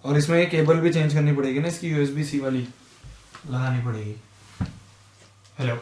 और इसमें ये केबल भी चेंज करनी पड़ेगी ना, इसकी यूएसबी सी वाली लगानी पड़ेगी। Hello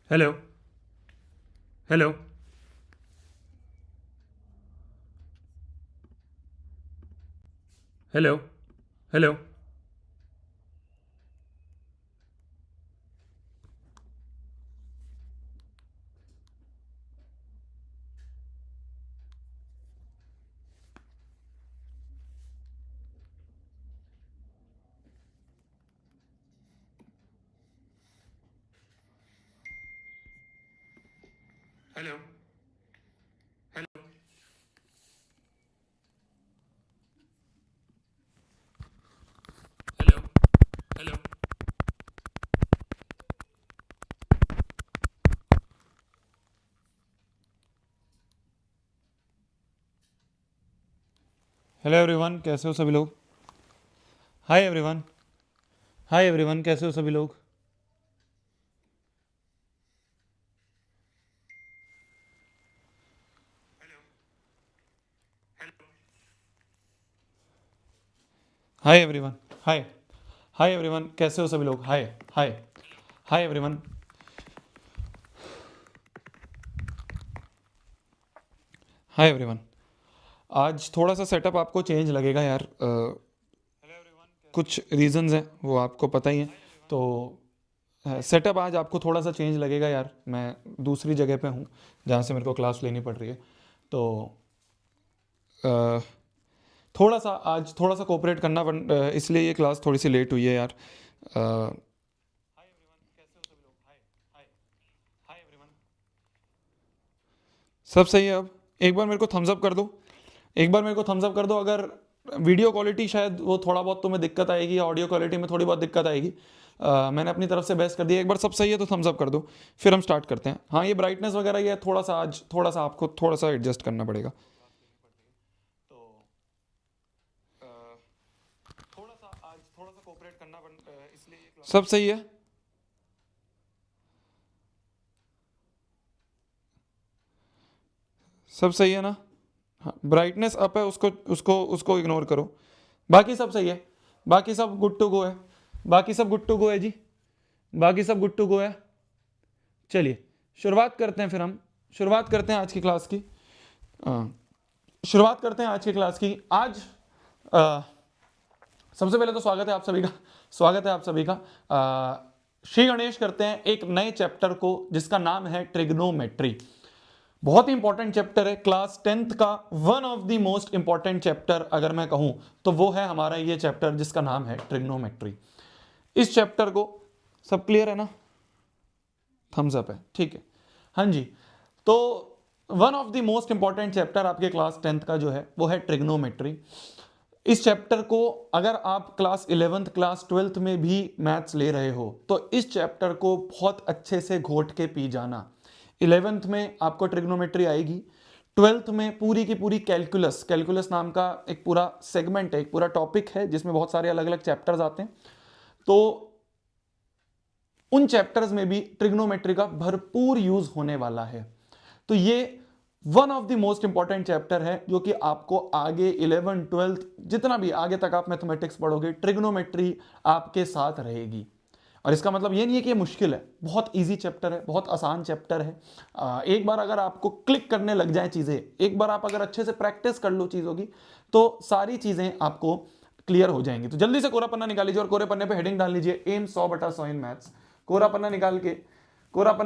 hello hello hello hello hello hello hello hello hello everyone, कैसे हो सभी लोग? हाय एवरीवन, हाय एवरीवन, कैसे हो सभी लोग? हाय एवरीवन, हाय हाय एवरीवन, कैसे हो सभी लोग? हाय हाय हाय एवरीवन, हाय एवरीवन। आज थोड़ा सा सेटअप आपको चेंज लगेगा यार, कुछ रीजंस हैं वो आपको पता ही है। तो सेटअप आज आपको थोड़ा सा चेंज लगेगा यार, मैं दूसरी जगह पे हूँ जहाँ से मेरे को क्लास लेनी पड़ रही है। तो अ, थोड़ा सा आज थोड़ा सा कोऑपरेट करना इसलिए ये क्लास थोड़ी सी लेट हुई है यार। सब सही है अब? एक बार मेरे को थम्स अप कर दो, एक बार मेरे को थम्स अप कर दो अगर वीडियो क्वालिटी शायद वो थोड़ा बहुत तुम्हें दिक्कत आएगी, या ऑडियो क्वालिटी में थोड़ी बहुत दिक्कत आएगी। मैंने अपनी तरफ से बेस्ट कर दिया। एक बार सब सही है तो थम्स अप कर दो, फिर हम स्टार्ट करते हैं। हाँ, ये ब्राइटनेस वगैरह ये थोड़ा सा आज थोड़ा सा आपको थोड़ा सा एडजस्ट करना पड़ेगा। थोड़ा सा आज थोड़ा सा कोऑपरेट करना इसलिए सब सही है? सब सही है ना? हाँ, ब्राइटनेस अप है, उसको उसको उसको इग्नोर करो। बाकी सब सही है, बाकी सब गुड टू गो है, बाकी सब गुड टू गो है जी, बाकी सब गुड टू गो है। चलिए शुरुआत करते हैं, फिर हम शुरुआत करते हैं आज की क्लास की। शुरुआत करते हैं आज की क्लास की। आज सबसे पहले तो स्वागत है आप सभी का, स्वागत है आप सभी का। श्री गणेश करते हैं एक नए चैप्टर को जिसका नाम है ट्रिग्नोमेट्री। बहुत ही इंपॉर्टेंट चैप्टर है, क्लास 10th का one of the most important chapter अगर मैं कहूं तो वो है हमारा ये चैप्टर जिसका नाम है ट्रिग्नोमेट्री। इस चैप्टर को सब क्लियर है ना? थम्स अप है, ठीक है। हाँ जी, तो one of the most important chapter आपके क्लास 10th का जो है वो है ट्रिग्नोमेट्री। इस चैप्टर को अगर आप क्लास 11th क्लास 12th में भी मैथ्स ले रहे हो तो इस चैप्टर को बहुत अच्छे से घोट के पी जाना। 11th में आपको ट्रिग्नोमेट्री आएगी, 12th में पूरी की पूरी कैलकुलस, कैलकुलस नाम का एक पूरा सेगमेंट है, एक पूरा टॉपिक है जिसमें बहुत सारे अलग अलग चैप्टर्स आते हैं। तो उन चैप्टर्स में भी ट्रिग्नोमेट्री का भरपूर यूज होने वाला है। तो ये one of the most important chapter है जो कि आपको आगे 11 12 जितना भी आगे तक आप मैथमेटिक्स पढ़ोगे ट्रिग्नोमेट्री आपके साथ रहेगी। और इसका मतलब ये नहीं है कि ये मुश्किल है, बहुत इजी चैप्टर है, बहुत आसान चैप्टर है। एक बार अगर आपको क्लिक करने लग जाए चीजें, एक बार आप अगर अच्छे से प्रैक्टिस कर लो चीजों की, तो सारी चीजें आपको क्लियर हो जाएंगी। तो जल्दी से कोरा पन्ना निकाल लीजिए और कोरे पन्ने पे हेडिंग डाल लीजिए एम 100/100 इन मैथ्स। कोरा पन्ना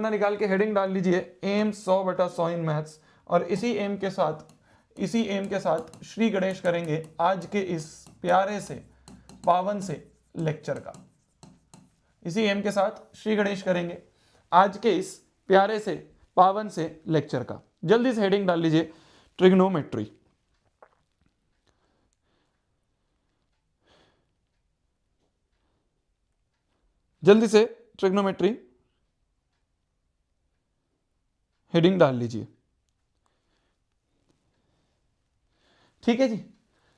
निकाल के हेडिंग डाल लीजिए एम 100/100 इन मैथ्स। और इसी एम के साथ श्री गणेश करेंगे आज के इस प्यारे से पावन से लेक्चर का। इसी एम के साथ श्री गणेश करेंगे आज के इस प्यारे से पावन से लेक्चर का। जल्दी से हेडिंग डाल लीजिए ट्रिग्नोमेट्री। जल्दी से ट्रिग्नोमेट्री हेडिंग डाल लीजिए। ठीक है जी,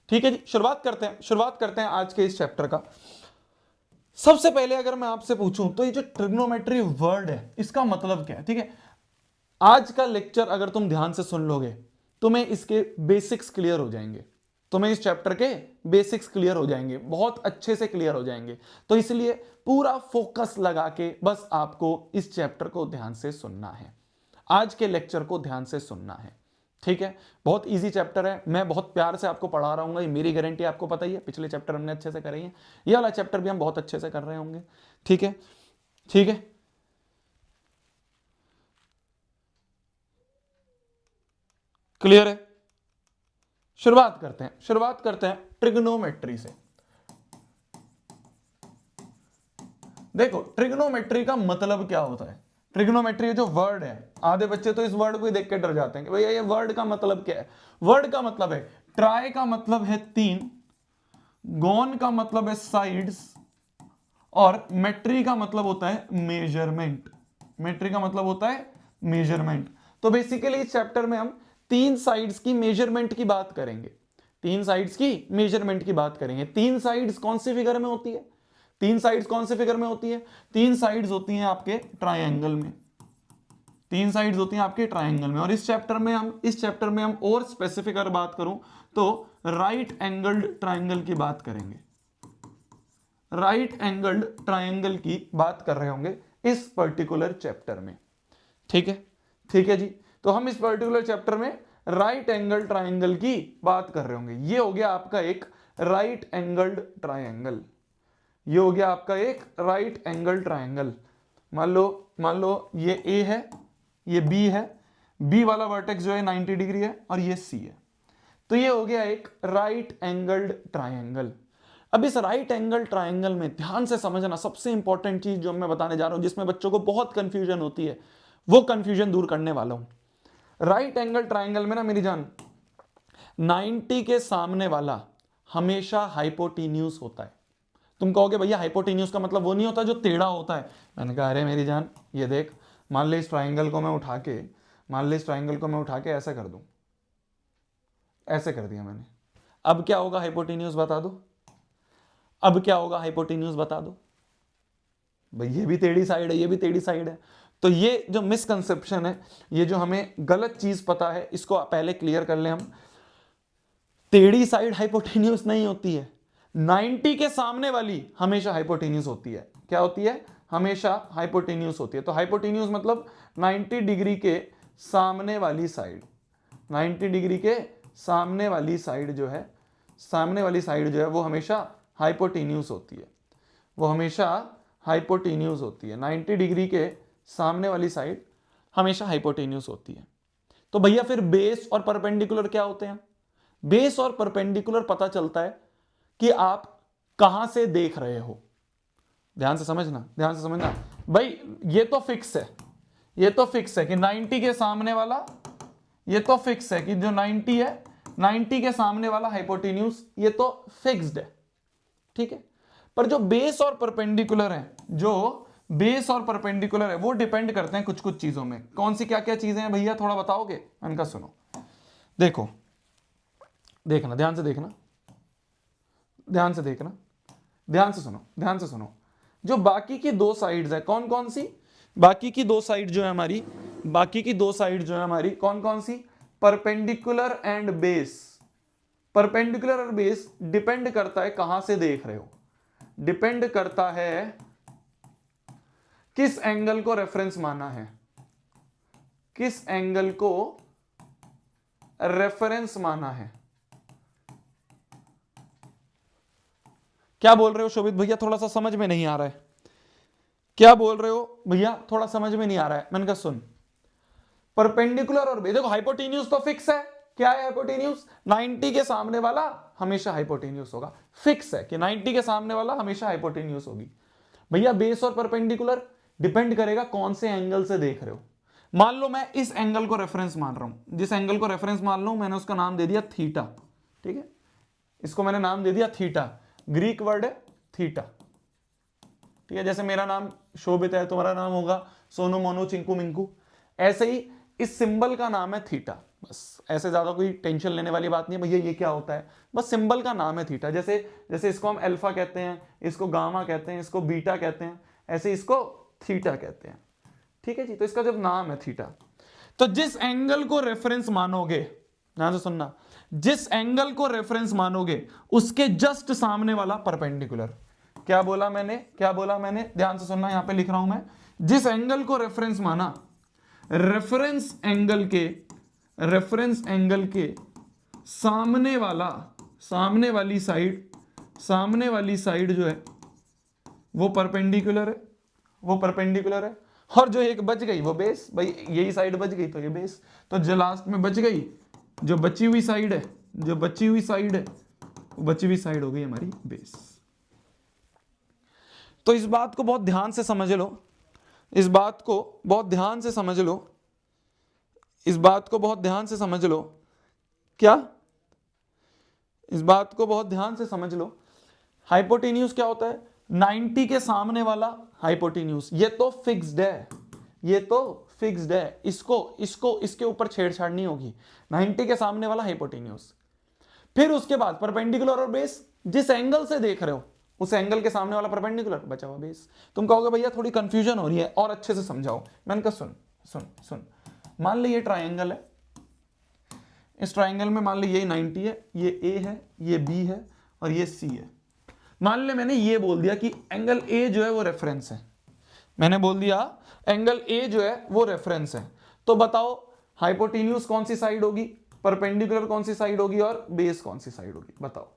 ठीक है जी, शुरुआत करते हैं आज के इस चैप्टर का। सबसे पहले अगर मैं आपसे पूछूं तो ये जो ट्रिग्नोमेट्री वर्ड है इसका मतलब क्या है? ठीक है, आज का लेक्चर अगर तुम ध्यान से सुन लोगे तुम्हें इसके बेसिक्स क्लियर हो जाएंगे, तुम्हें इस चैप्टर के बेसिक्स क्लियर हो जाएंगे, बहुत अच्छे से क्लियर हो जाएंगे। तो इसलिए पूरा फोकस लगा के बस आपको इस चैप्टर को ध्यान से सुनना है, आज के लेक्चर को ध्यान से सुनना है। ठीक है, बहुत इजी चैप्टर है, मैं बहुत प्यार से आपको पढ़ा रहा हूँ, ये मेरी गारंटी, आपको पता ही है पिछले चैप्टर हमने अच्छे से करे हैं, ये वाला चैप्टर भी हम बहुत अच्छे से कर रहे होंगे। ठीक है, ठीक है, क्लियर है? शुरुआत करते हैं ट्रिग्नोमेट्री से। देखो ट्रिग्नोमेट्री का मतलब क्या होता है? ट्रिग्नोमेट्री जो वर्ड है, आधे बच्चे तो इस वर्ड को ही देख के डर जाते हैं कि भैया ये वर्ड का मतलब क्या है। वर्ड का मतलब है, ट्राई का मतलब है 3, गोन का मतलब है साइड्स, और मेट्री का मतलब होता है मेजरमेंट। मेट्री का मतलब होता है मेजरमेंट। तो बेसिकली इस चैप्टर में हम 3 साइड्स की मेजरमेंट की बात करेंगे, 3 साइड्स की मेजरमेंट की बात करेंगे। 3 साइड्स कौन से फिगर में होती है? 3 साइड्स कौन से फिगर में होती है? 3 साइड्स होती हैं आपके ट्रायंगल में, 3 साइड्स होती हैं आपके ट्रायंगल में। और इस चैप्टर में हम और स्पेसिफिक अगर बात करूं तो राइट एंगल्ड ट्रायंगल की बात करेंगे, राइट एंगल्ड ट्रायंगल की बात कर रहे होंगे इस पर्टिकुलर चैप्टर में। ठीक है, ठीक है जी, तो हम इस पर्टिकुलर चैप्टर में राइट एंगल ट्रायंगल की बात कर रहे होंगे। ये हो गया आपका एक राइट एंगल्ड ट्रायंगल, ये हो गया आपका एक राइट एंगल ट्रायंगल। मान लो ये ए है, ये बी है, बी वाला वर्टेक्स जो है 90 डिग्री है और ये सी है, तो ये हो गया एक राइट एंगल्ड ट्रायंगल। अब इस राइट एंगल ट्रायंगल में ध्यान से समझना, सबसे इंपॉर्टेंट चीज जो मैं बताने जा रहा हूं जिसमें बच्चों को बहुत कंफ्यूजन होती है, वो कंफ्यूजन दूर करने वाला हूं। राइट एंगल ट्रायंगल में ना मेरी जान, 90 के सामने वाला हमेशा हाइपोटेन्यूज होता है। तुम कहोगे भैया हाइपोटेन्यूज का मतलब वो नहीं होता जो टेढ़ा होता है। मैंने कहा अरे मेरी जान ये देख, मान ले इस ट्रायंगल को मैं उठा के ऐसे कर दूं, ऐसे कर दिया मैंने, अब क्या होगा हाइपोटेन्यूज बता दो, अब क्या होगा हाइपोटेन्यूज बता दो। भाई ये भी टेढ़ी साइड है, ये भी टेढ़ी साइड है। तो ये जो मिसकंसेप्शन है, ये जो हमें गलत चीज पता है, इसको पहले क्लियर कर ले हम। टेढ़ी साइड हाइपोटेन्यूज नहीं होती है, 90 के सामने वाली हमेशा हाइपोटेन्यूज होती है। क्या होती है? हमेशा हाइपोटेन्यूज होती है। तो हाइपोटेन्यूज मतलब 90 डिग्री के सामने वाली साइड, 90 डिग्री के सामने वाली साइड जो है, सामने वाली साइड जो है वो हमेशा हाइपोटेन्यूज होती है, वो हमेशा हाइपोटेन्यूज होती है। 90 डिग्री के सामने वाली साइड हमेशा हाइपोटेन्यूज होती है। तो भैया फिर बेस और परपेंडिकुलर क्या होते हैं? बेस और परपेंडिकुलर पता चलता है कि आप कहां से देख रहे हो। ध्यान से समझना, ध्यान से समझना भाई, ये तो फिक्स है, ये तो फिक्स है कि 90 के सामने वाला, ये तो फिक्स है कि जो 90 है, 90 के सामने वाला हाइपोटेन्यूज ये तो फिक्स्ड है, ठीक है। पर जो बेस और परपेंडिकुलर है, जो बेस और परपेंडिकुलर है वो डिपेंड करते हैं कुछ कुछ चीजों में। कौन सी क्या क्या चीजें हैं भैया, थोड़ा बताओगे? इनका सुनो, देखो, देखना, ध्यान से देखना, ध्यान से देखना, ध्यान से सुनो, ध्यान से सुनो। जो बाकी की दो साइड्स है, कौन कौन सी? बाकी की दो साइड जो है हमारी, बाकी की दो साइड जो है हमारी, कौन कौन सी? Perpendicular and base. परपेंडिकुलर और बेस डिपेंड करता है कहां से देख रहे हो, डिपेंड करता है किस एंगल को रेफरेंस माना है, किस एंगल को रेफरेंस माना है। क्या बोल रहे हो शोभित भैया, थोड़ा सा समझ में नहीं आ रहा है? क्या बोल रहे हो भैया, थोड़ा समझ में नहीं आ रहा है? मैंने कहा सुन, परपेंडिकुलर और बेस, देखो हाइपोटेन्यूज तो फिक्स है। क्या है हाइपोटेन्यूज? 90 के सामने वाला हमेशा हाइपोटेन्यूज होगा, फिक्स है कि 90 के सामने वाला हमेशा हाइपोटेन्यूज होगी। भैया बेस और परपेंडिकुलर डिपेंड करेगा कौन से एंगल से देख रहे हो। मान लो मैं इस एंगल को रेफरेंस मान रहा हूं, जिस एंगल को रेफरेंस मान लो मैंने उसका नाम दे दिया थीटा, ठीक है, इसको मैंने नाम दे दिया थीटा, ग्रीक वर्ड है थीटा, ठीक है। जैसे मेरा नाम शोभित है, तुम्हारा नाम होगा सोनू मोनू चिंकू मिंकू, ऐसे ही इस सिंबल का नाम है थीटा। बस ऐसे ज्यादा कोई टेंशन लेने वाली बात नहीं है भैया ये क्या होता है, बस सिंबल का नाम है थीटा। जैसे जैसे इसको हम अल्फा कहते हैं, इसको गामा कहते हैं, इसको बीटा कहते हैं, ऐसे इसको थीटा कहते हैं, ठीक है जी। तो इसका जब नाम है थीटा, तो जिस एंगल को रेफरेंस मानोगे, ध्यान से सुनना, जिस एंगल को रेफरेंस मानोगे उसके जस्ट सामने वाला परपेंडिकुलर। क्या बोला मैंने, क्या बोला मैंने? ध्यान से सुनना, यहां पे लिख रहा हूं मैं, जिस एंगल को रेफरेंस माना, रेफरेंस एंगल के सामने वाला, सामने वाली साइड जो है वो परपेंडिकुलर है, वो परपेंडिकुलर है। और जो एक बच गई वो बेस, भाई यही साइड बच गई तो ये बेस, तो जो लास्ट में बच गई, जो बची हुई साइड है, जो बची हुई साइड है, वो बची हुई साइड हो गई हमारी बेस। तो इस बात को बहुत ध्यान से समझ लो, इस बात को बहुत ध्यान से समझ लो, इस बात को बहुत ध्यान से समझ लो। क्या? इस बात को बहुत ध्यान से समझ लो। हाइपोटेन्यूज क्या होता है? 90 के सामने वाला हाइपोटेन्यूज, ये तो फिक्स्ड है, ये तो फिक्स्ड है, इसको इसके ऊपर छेड़छाड़ नहीं होगी। 90 के सामने वाला हाइपोटेन्यूज, फिर उसके बाद परपेंडिकुलर और बेस, जिस एंगल से देख रहे हो उस एंगल के सामने वाला परपेंडिकुलर, बचा हुआ बेस। तुम कहोगे भैया थोड़ी कंफ्यूजन हो रही है, और अच्छे से समझाओ। मैंने कहा सुन सुन सुन, मान ली ये ट्राइंगल है, इस ट्राइंगल में मान ली ये 90 है, ये ए है, ये बी है और ये सी है। मान ले मैंने ये बोल दिया कि एंगल ए जो है वो रेफरेंस है, मैंने बोल दिया एंगल ए जो है वो रेफरेंस है। तो बताओ हाइपोटेन्यूज कौन सी साइड होगी, परपेंडिकुलर कौन सी साइड होगी और बेस कौन सी साइड होगी? बताओ,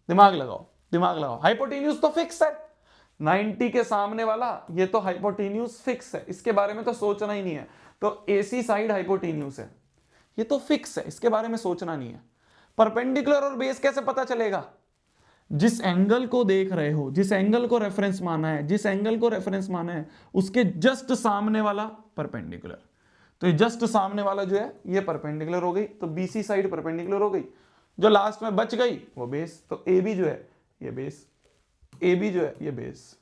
दिमाग लगाओ, दिमाग लगाओ। हाइपोटेन्यूज तो फिक्स है, 90 के सामने वाला ये तो हाइपोटेन्यूज फिक्स है, इसके बारे में तो सोचना ही नहीं है। तो एसी साइड हाइपोटेन्यूज है, ये तो फिक्स है, इसके बारे में सोचना नहीं है। परपेंडिकुलर और बेस कैसे पता चलेगा? जिस एंगल को देख रहे हो, जिस एंगल को रेफरेंस माना है, जिस एंगल को रेफरेंस माना है उसके जस्ट सामने वाला परपेंडिकुलर। तो ये जस्ट सामने वाला जो है ये परपेंडिकुलर हो गई, तो बीसी साइड परपेंडिकुलर हो गई। जो लास्ट में बच गई वो बेस, तो ए बी जो है ये बेस, ए बी जो है ये बेस।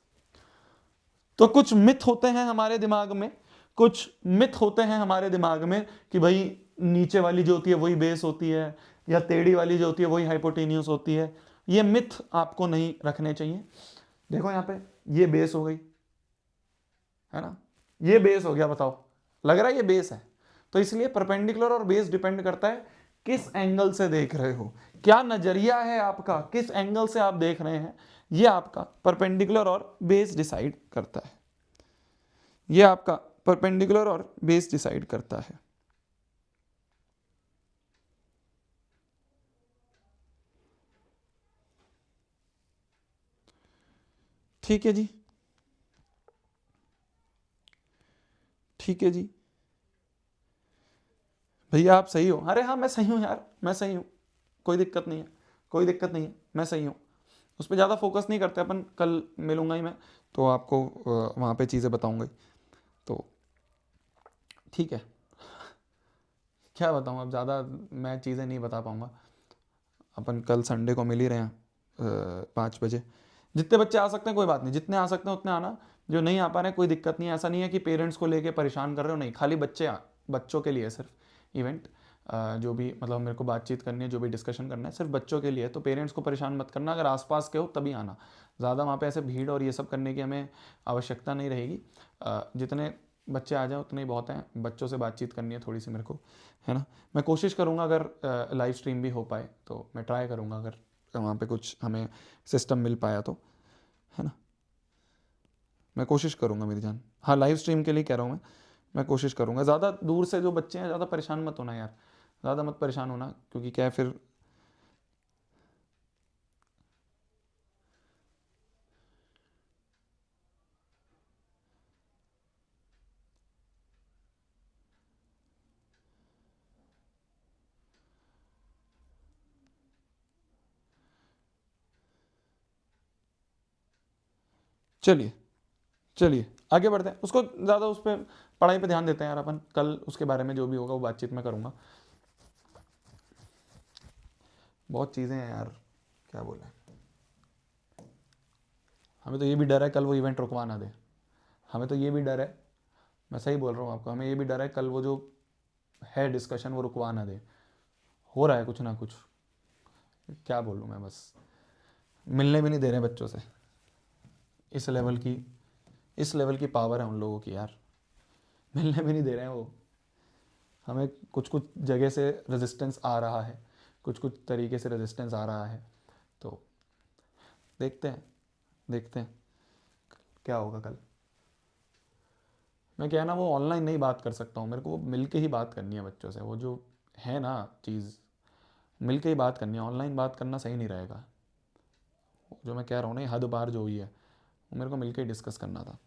तो कुछ मिथ होते हैं हमारे दिमाग में, कुछ मिथ होते हैं हमारे दिमाग में कि भाई नीचे वाली जो होती है वही बेस होती है, या टेढ़ी वाली जो होती है वही हाइपोटेन्यूज होती है। ये मिथ आपको नहीं रखने चाहिए। देखो यहाँ पे ये बेस हो गई, है ना, ये बेस हो गया, बताओ लग रहा है ये बेस है। तो इसलिए परपेंडिकुलर और बेस डिपेंड करता है किस एंगल से देख रहे हो, क्या नजरिया है आपका, किस एंगल से आप देख रहे हैं, ये आपका परपेंडिकुलर और बेस डिसाइड करता है, ये आपका परपेंडिकुलर और बेस डिसाइड करता है। ठीक है जी, ठीक है जी भैया आप सही हो। अरे हाँ मैं सही हूँ यार, मैं सही हूँ, कोई दिक्कत नहीं है, कोई दिक्कत नहीं है, मैं सही हूँ। उस पर ज़्यादा फोकस नहीं करते अपन, कल मिलूंगा ही मैं तो आपको वहाँ पे चीज़ें बताऊंगा ही। तो ठीक है, क्या बताऊँ, अब ज़्यादा मैं चीज़ें नहीं बता पाऊँगा। अपन कल संडे को मिल ही रहे हैं 5 बजे। जितने बच्चे आ सकते हैं कोई बात नहीं, जितने आ सकते हैं उतने आना। जो नहीं आ पा रहे हैं कोई दिक्कत नहीं है, ऐसा नहीं है कि पेरेंट्स को लेके परेशान कर रहे हो, नहीं, खाली बच्चों के लिए सिर्फ इवेंट। जो भी मतलब मेरे को बातचीत करनी है, जो भी डिस्कशन करना है, सिर्फ बच्चों के लिए। तो पेरेंट्स को परेशान मत करना, अगर आसपास के हो तभी आना। ज़्यादा वहाँ पे ऐसे भीड़ और ये सब करने की हमें आवश्यकता नहीं रहेगी। जितने बच्चे आ जाए उतने ही बहुत हैं, बच्चों से बातचीत करनी है थोड़ी सी मेरे को, है ना। मैं कोशिश करूँगा अगर लाइव स्ट्रीम भी हो पाए तो मैं ट्राई करूँगा, अगर वहाँ पे कुछ हमें सिस्टम मिल पाया तो, है ना। मैं कोशिश करूँगा मेरी जान। हाँ, लाइव स्ट्रीम के लिए कह रहा हूँ मैं कोशिश करूँगा। ज़्यादा दूर से जो बच्चे हैं ज़्यादा परेशान मत होना यार, ज़्यादा मत परेशान होना, क्योंकि क्या है फिर। चलिए चलिए आगे बढ़ते हैं, उसको ज़्यादा उस पर पढ़ाई पे ध्यान देते हैं यार अपन। कल उसके बारे में जो भी होगा वो बातचीत मैं करूँगा। बहुत चीज़ें हैं यार, क्या बोले। हमें तो ये भी डर है कल वो इवेंट रुकवा ना दे। हमें तो ये भी डर है, मैं सही बोल रहा हूँ आपको, हमें ये भी डर है कल वो जो है डिस्कशन वो रुकवा ना दे। हो रहा है कुछ ना कुछ, क्या बोलूँ मैं, बस मिलने भी नहीं दे रहे बच्चों से। इस लेवल की इस लेवल की पावर है उन लोगों की यार, मिलने भी नहीं दे रहे हैं वो हमें। कुछ कुछ जगह से रेजिस्टेंस आ रहा है, कुछ कुछ तरीके से रेजिस्टेंस आ रहा है। तो देखते हैं, देखते हैं क्या होगा कल। मैं क्या है ना, वो ऑनलाइन नहीं बात कर सकता हूँ, मेरे को वो मिल के ही बात करनी है बच्चों से। वो जो है ना चीज़, मिल के ही बात करनी है, ऑनलाइन बात करना सही नहीं रहेगा। जो मैं कह रहा हूँ ना, ये हद बार जो हुई है वो मेरे को मिल के ही डिस्कस करना था।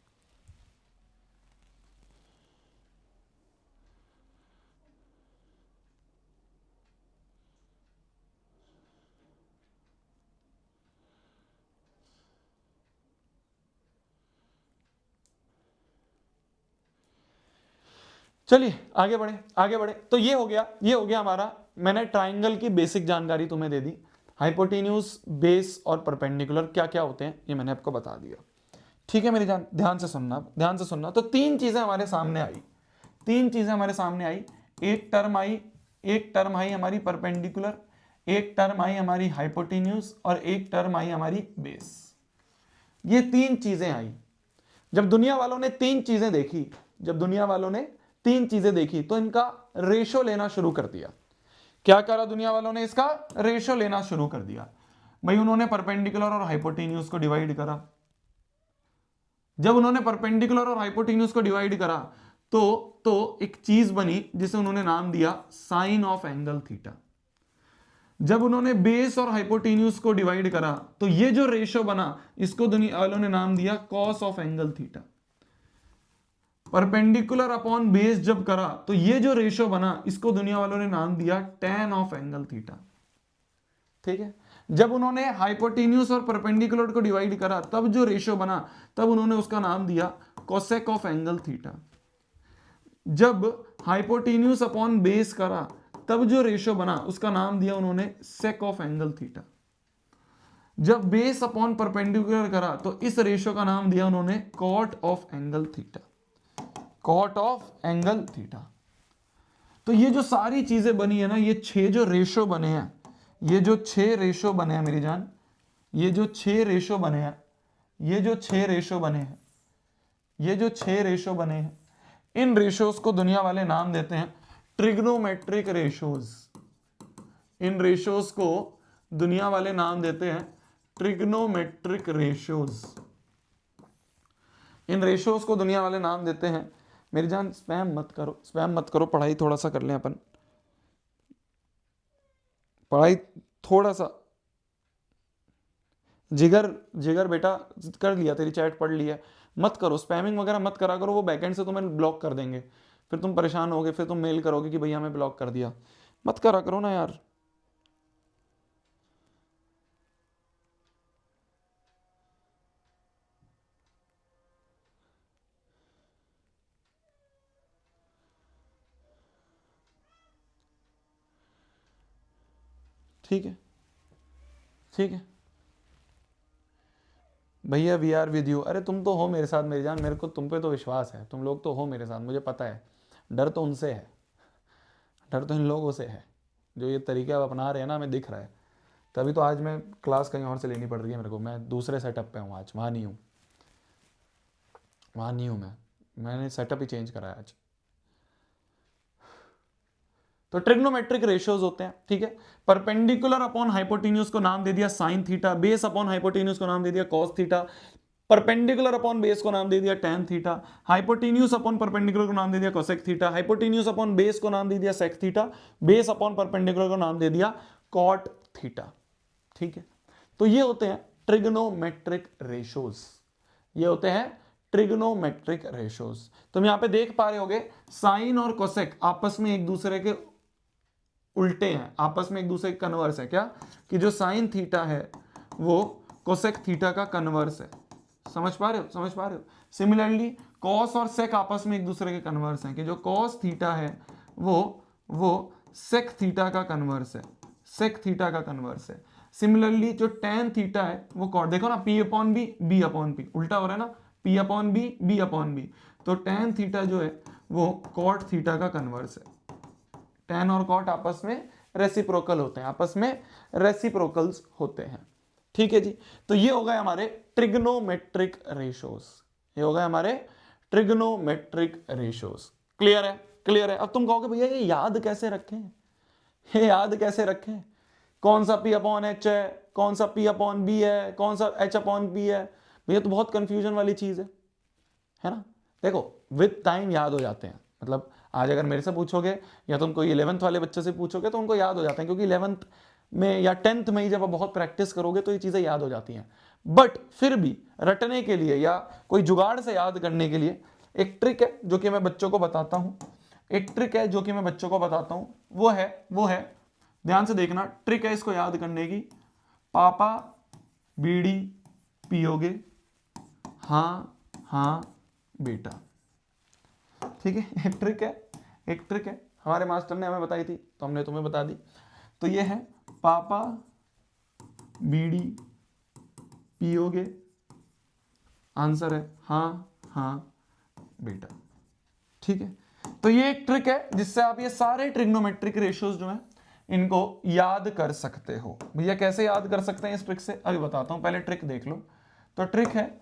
चलिए आगे बढ़े, आगे बढ़े। तो ये हो गया हमारा। मैंने ट्राइंगल की बेसिक जानकारी तुम्हें दे दी। हाइपोटेन्यूज, बेस और परपेंडिकुलर क्या क्या होते हैं ये मैंने आपको बता दिया। ठीक है मेरी जान, ध्यान से सुनना, ध्यान से सुनना। तो तीन चीजें हमारे सामने आई, तीन चीजें हमारे सामने आई। एक टर्म आई हमारी परपेंडिकुलर, एक टर्म आई हमारी हाइपोटेन्यूज और एक टर्म आई हमारी बेस। ये तीन चीजें आई। जब दुनिया वालों ने तीन चीजें देखी, जब दुनिया वालों ने तीन चीजें देखी तो इनका रेशो लेना शुरू कर दिया। क्या करा दुनिया वालों ने, इसका रेशो लेना शुरू कर दिया। भाई उन्होंने परपेंडिकुलर और हाइपोटेन्यूज को डिवाइड करा। जब उन्होंने परपेंडिकुलर और हाइपोटेन्यूज को डिवाइड करा तो एक चीज बनी जिसे उन्होंने नाम दिया साइन ऑफ एंगल थीटा। जब उन्होंने बेस और हाइपोटेन्यूज को डिवाइड करा तो ये जो रेशो बना इसको दुनिया वालों ने नाम दिया cos of angle theta. Perpendicular upon base जब करा तो ये जो रेशो बना इसको दुनिया वालों ने नाम दिया टेन ऑफ एंगल थीटा। ठीक है। जब उन्होंने हाइपोटेन्यूज और परपेंडिकुलर को डिवाइड करा तब जो रेशो बना तब उन्होंने उसका नाम दिया कोसेक ऑफ एंगल थीटा। जब हाइपोटेन्यूज अपॉन बेस करा तब जो रेशो बना उसका नाम दिया उन्होंने सेक ऑफ एंगल थीटा। जब बेस अपॉन परपेंडिकुलर करा तो इस रेशो का नाम दिया उन्होंने cot of angle theta, cot of angle theta. तो ये जो सारी चीजें बनी है ना, ये छह जो रेशो बने हैं, ये जो छह रेशो बने हैं मेरी जान, ये जो छह रेशो बने हैं, ये जो छह रेशो बने हैं, ये जो छह रेशो बने हैं, इन रेशोज को दुनिया वाले नाम देते हैं ट्रिग्नोमेट्रिक रेशोज। इन रेशोज को दुनिया वाले नाम देते हैं ट्रिग्नोमेट्रिक रेशोज। इन रेशोज को दुनिया वाले नाम देते हैं, मेरी जान स्पैम मत करो, स्पैम मत करो, पढ़ाई थोड़ा सा कर लें अपन, पढ़ाई थोड़ा सा। जिगर, जिगर बेटा कर लिया, तेरी चैट पढ़ लिया, मत करो स्पैमिंग वगैरह मत करा करो, वो बैकएंड से तुम्हें ब्लॉक कर देंगे, फिर तुम परेशान होगे, फिर तुम मेल करोगे कि भैया हमें ब्लॉक कर दिया। मत करा करो ना यार। ठीक है, ठीक है भैया, वी आर विद यू। अरे तुम तो हो मेरे साथ मेरी जान, मेरे को तुम पे तो विश्वास है, तुम लोग तो हो मेरे साथ, मुझे पता है। डर तो उनसे है, डर तो इन लोगों से है जो ये तरीके अब अपना रहे हैं ना, हमें दिख रहा है। तभी तो आज मैं क्लास कहीं और से लेनी पड़ रही है मेरे को, मैं दूसरे सेटअप पे हूँ आज, वहाँ नहीं हूँ, वहाँ नहीं हूँ मैंने सेटअप ही चेंज करा है आज। तो ट्रिग्नोमेट्रिक रेशियोज होते हैं, ठीक है। परपेंडिकुलर अपॉन हाइपोटेन्यूज को नाम दे दिया sine theta, base upon hypotenuse को नाम दे दिया cos theta, perpendicular upon base को नाम दे दिया tan theta, hypotenuse upon perpendicular को नाम दे दिया cosec theta, hypotenuse upon base को नाम दे दिया sec theta, base upon perpendicular को नाम दे दिया कॉट थीटा, ठीक है। तो ये होते हैं ट्रिग्नोमेट्रिक रेशियोज, ये होते हैं ट्रिग्नोमेट्रिक रेशियोज। तुम यहां पे देख पा रहे होगे साइन और कोसेक आपस में एक दूसरे के उल्टे हैं, आपस में एक दूसरे के कन्वर्स है। क्या कि जो साइन थीटा है वो कोसेक थीटा का कन्वर्स है, समझ पा रहे हो, समझ पा रहे हो। सिमिलरली कॉस और सेक आपस में एक दूसरे के कन्वर्स हैं कि जो कॉस थीटा है वो सेक थीटा का कन्वर्स है, सेक थीटा का कन्वर्स है। सिमिलरली जो tan थीटा है वो कॉट, देखो ना p upon B, b upon P, उल्टा हो रहा है ना, p upon B, b upon B. तो tan थीटा जो है वो कॉट थीटा का कन्वर्स है। tan और कॉट आपस में रेसिप्रोकल होते हैं, आपस में रेसिप्रोकल्स होते हैं, ठीक है जी। तो ये हो गए हमारे ट्रिग्नोमेट्रिक रेशियोज, ये हो गए हमारे ट्रिग्नोमेट्रिक रेशियोज। क्लियर है, क्लियर है। अब तुम कहोगे भैया ये याद कैसे रखें, ये याद कैसे रखें, कौन सा p अपॉन एच है, कौन सा p अपॉन बी है, कौन सा h अपॉन बी है, भैया तो बहुत कंफ्यूजन वाली चीज है ना। देखो विद टाइम याद हो जाते हैं, मतलब आज अगर मेरे से पूछोगे या तुम कोई 11th वाले बच्चे से पूछोगे तो उनको याद हो जाते हैं, क्योंकि 11th में या 10th में ही जब आप बहुत प्रैक्टिस करोगे तो ये चीज़ें याद हो जाती हैं। बट फिर भी रटने के लिए या कोई जुगाड़ से याद करने के लिए एक ट्रिक है जो कि मैं बच्चों को बताता हूँ, एक ट्रिक है जो कि मैं बच्चों को बताता हूँ, वो है ध्यान से देखना, ट्रिक है इसको याद करने की। पापा बीड़ी पियोगे, हाँ हाँ बेटा, ठीक है। एक ट्रिक है, एक ट्रिक है, हमारे मास्टर ने हमें बताई थी तो हमने तुम्हें बता दी। तो ये है पापा बीड़ी पियोगे, आंसर है हाँ हाँ बेटा, ठीक है। तो ये एक ट्रिक है जिससे आप ये सारे ट्रिग्नोमेट्रिक रेशियोज जो हैं इनको याद कर सकते हो। भैया कैसे याद कर सकते हैं इस ट्रिक से, अभी बताता हूं, पहले ट्रिक देख लो। तो ट्रिक है,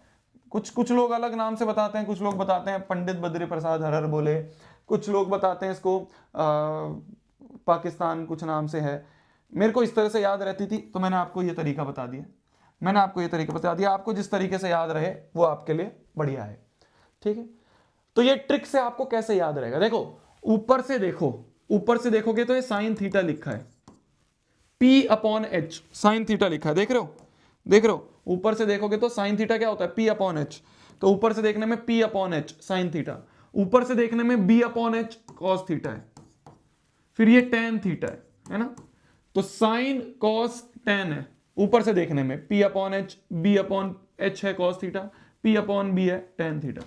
कुछ लोग अलग नाम से बताते हैं, कुछ लोग बताते हैं पंडित बद्री प्रसाद हरर बोले, कुछ लोग बताते हैं इसको पाकिस्तान कुछ नाम से है। मेरे को इस तरह से याद रहती थी तो मैंने आपको ये तरीका बता दिया, मैंने आपको ये तरीका बता दिया, आपको जिस तरीके से याद रहे वो आपके लिए बढ़िया है, ठीक है। तो ये ट्रिक से आपको कैसे याद रहेगा, देखो ऊपर से देखो, ऊपर से देखोगे तो ये साइन थीटा लिखा है, P upon h sine theta लिखा है, देख रहे हो, देख रहे हो। ऊपर से देखोगे तो साइन थीटा क्या होता है, P अपॉन एच। तो ऊपर से देखने में P upon h sine theta, ऊपर से देखने में B upon H cos theta है, फिर ये tan थीटा है ना। तो साइन कॉस tan है, ऊपर से देखने में P upon H, B upon H है cos theta, P upon B है tan थीटा।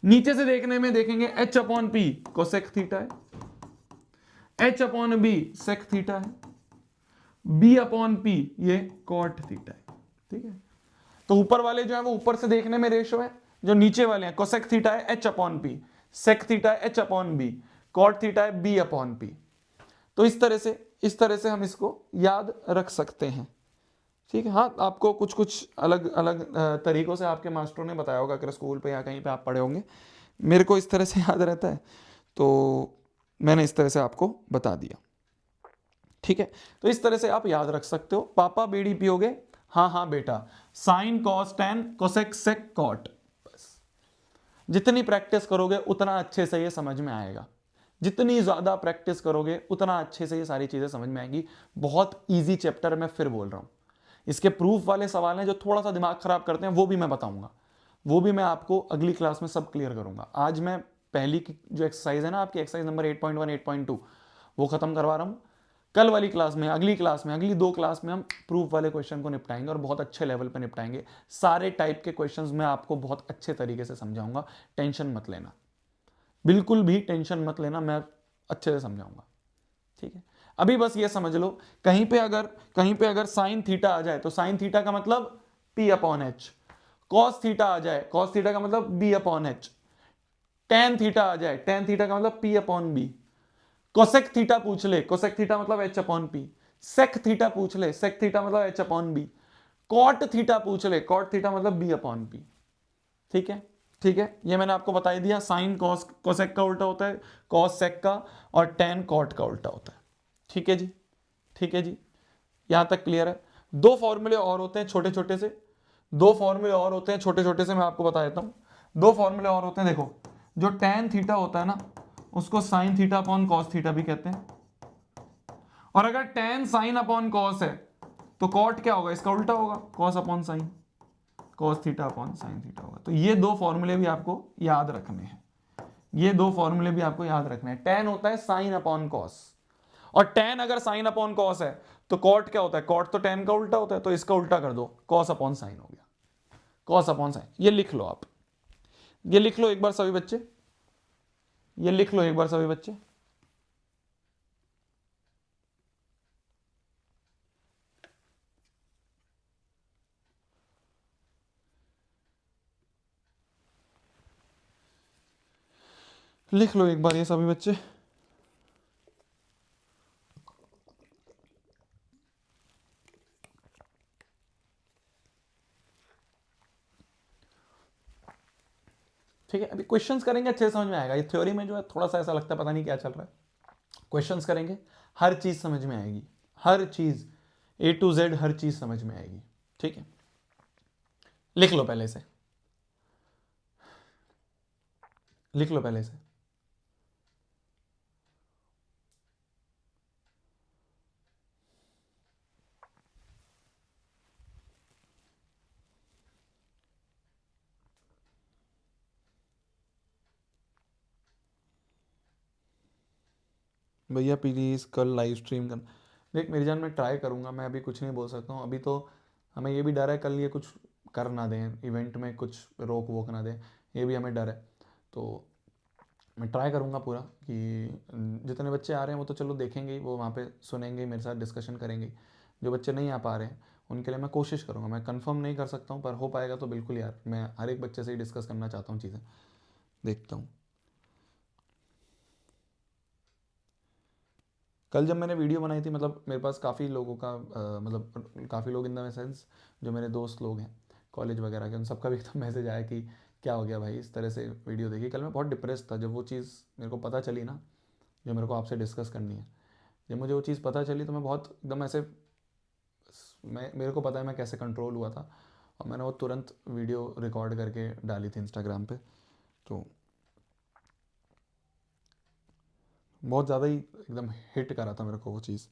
नीचे से देखने में देखेंगे H upon P cosec theta है, H upon B sec theta है, B अपॉन P ये कॉट थीटा है, ठीक है। तो ऊपर वाले जो है वो ऊपर से देखने में रेशो है, जो नीचे वाले हैं कोसेक थीटा है H upon P, sec theta है H upon B, cot theta है B अपॉन P। तो इस तरह से हम इसको याद रख सकते हैं, ठीक है। हाँ आपको कुछ अलग अलग तरीकों से आपके मास्टरों ने बताया होगा, अगर स्कूल पे या कहीं पे आप पढ़े होंगे। मेरे को इस तरह से याद रहता है तो मैंने इस तरह से आपको बता दिया, ठीक है। तो इस तरह से आप याद रख सकते हो, पापा बीड़ी पियोगे, हाँ हाँ बेटा, sine cos tan cosec sec cot. बस जितनी प्रैक्टिस करोगे उतना अच्छे से ये समझ में आएगा, जितनी ज्यादा प्रैक्टिस करोगे उतना अच्छे से ये सारी चीजें समझ में आएंगी। बहुत इजी चैप्टर, मैं फिर बोल रहा हूं। इसके प्रूफ वाले सवाल हैं जो थोड़ा सा दिमाग खराब करते हैं, वो भी मैं बताऊंगा, वो भी मैं आपको अगली क्लास में सब क्लियर करूंगा। आज मैं पहली की जो एक्सरसाइज है ना आपकी, एक्सरसाइज नंबर 8.1 8.2 वो खत्म करवा रहा हूं। कल वाली क्लास में, अगली क्लास में, अगली 2 क्लास में हम प्रूफ वाले क्वेश्चन को निपटाएंगे और बहुत अच्छे लेवल पे निपटाएंगे। सारे टाइप के क्वेश्चंस मैं आपको बहुत अच्छे तरीके से समझाऊंगा, टेंशन मत लेना, बिल्कुल भी टेंशन मत लेना, मैं अच्छे से समझाऊंगा, ठीक है। अभी बस ये समझ लो, कहीं पे अगर साइन थीटा आ जाए तो साइन थीटा का मतलब P upon H, cos theta आ जाए, कॉस थीटा का मतलब B upon H, tan theta आ जाए, टेन थीटा का मतलब P upon B, cosec theta पूछ ले, कोसेक थीटा मतलब H upon P, sec theta पूछ ले, सेक थीटा मतलब H upon B, cot theta पूछ ले, कॉट थीटा मतलब B अपॉन पी। ठीक है, ठीक है, ये मैंने आपको बता ही दिया। साइन कॉस कोसेक का उल्टा होता है, कॉस सेक का, और टेन कॉट का उल्टा होता है। ठीक है जी, ठीक है जी, यहां तक क्लियर है। दो फॉर्मूले और होते हैं छोटे छोटे से, दो फॉर्मूले और होते हैं छोटे छोटे से, मैं आपको बता देता हूं। दो फॉर्मूले और होते हैं, देखो, जो टेन थीटा होता है ना, उसको sine theta upon cos theta भी कहते हैं, और अगर टेन साइन अपॉन कॉस है तो कॉट क्या होगा, इसका उल्टा होगा, cos upon sine, cos theta upon sine theta होगा। तो ये दो फॉर्मूले भी आपको याद रखने हैं, ये दो फॉर्मूले भी आपको याद रखने हैं। टेन होता है साइन अपॉन कॉस, और टेन अगर साइन अपॉन कॉस है तो कॉट क्या होता है, कॉट तो टेन का उल्टा होता है, तो इसका उल्टा कर दो, कॉस अपॉन साइन हो गया, कॉस अपॉन साइन। ये लिख लो आप, ये लिख लो एक बार सभी बच्चे, ये लिख लो एक बार सभी बच्चे। लिख लो एक बार ये सभी बच्चे। ठीक है, अभी क्वेश्चंस करेंगे, अच्छे से समझ में आएगा। ये थ्योरी में जो है थोड़ा सा ऐसा लगता है पता नहीं क्या चल रहा है। क्वेश्चंस करेंगे, हर चीज समझ में आएगी, हर चीज A to Z हर चीज समझ में आएगी। ठीक है, लिख लो पहले से, लिख लो पहले से। भैया प्लीज़ कल लाइव स्ट्रीम कर, देख मेरी जान, मैं ट्राई करूँगा, मैं अभी कुछ नहीं बोल सकता हूँ। अभी तो हमें ये भी डर है कल ये कुछ कर ना दें, इवेंट में कुछ रोक वोक ना दें, ये भी हमें डर है। तो मैं ट्राई करूँगा पूरा कि जितने बच्चे आ रहे हैं वो तो चलो देखेंगे ही, वो वहाँ पे सुनेंगे, मेरे साथ डिस्कशन करेंगे। जो बच्चे नहीं आ पा रहे हैं उनके लिए मैं कोशिश करूँगा, मैं कंफर्म नहीं कर सकता हूँ, पर हो पाएगा तो बिल्कुल यार, मैं हर एक बच्चे से ही डिस्कस करना चाहता हूँ चीज़ें, देखता हूँ। कल जब मैंने वीडियो बनाई थी, मतलब मेरे पास काफ़ी लोगों का मतलब काफ़ी लोग इन द सेंस जो मेरे दोस्त लोग हैं कॉलेज वगैरह के, उन सबका भी एकदम मैसेज आया कि क्या हो गया भाई, इस तरह से वीडियो देखी। कल मैं बहुत डिप्रेस था, जब वो चीज़ मेरे को पता चली ना, जो मेरे को आपसे डिस्कस करनी है, जब मुझे वो चीज़ पता चली तो मैं बहुत एकदम ऐसे, मैं मेरे को पता है मैं कैसे कंट्रोल हुआ था, और मैंने वो तुरंत वीडियो रिकॉर्ड करके डाली थी इंस्टाग्राम पे। तो बहुत ज़्यादा ही एकदम हिट करा था मेरे को वो चीज़।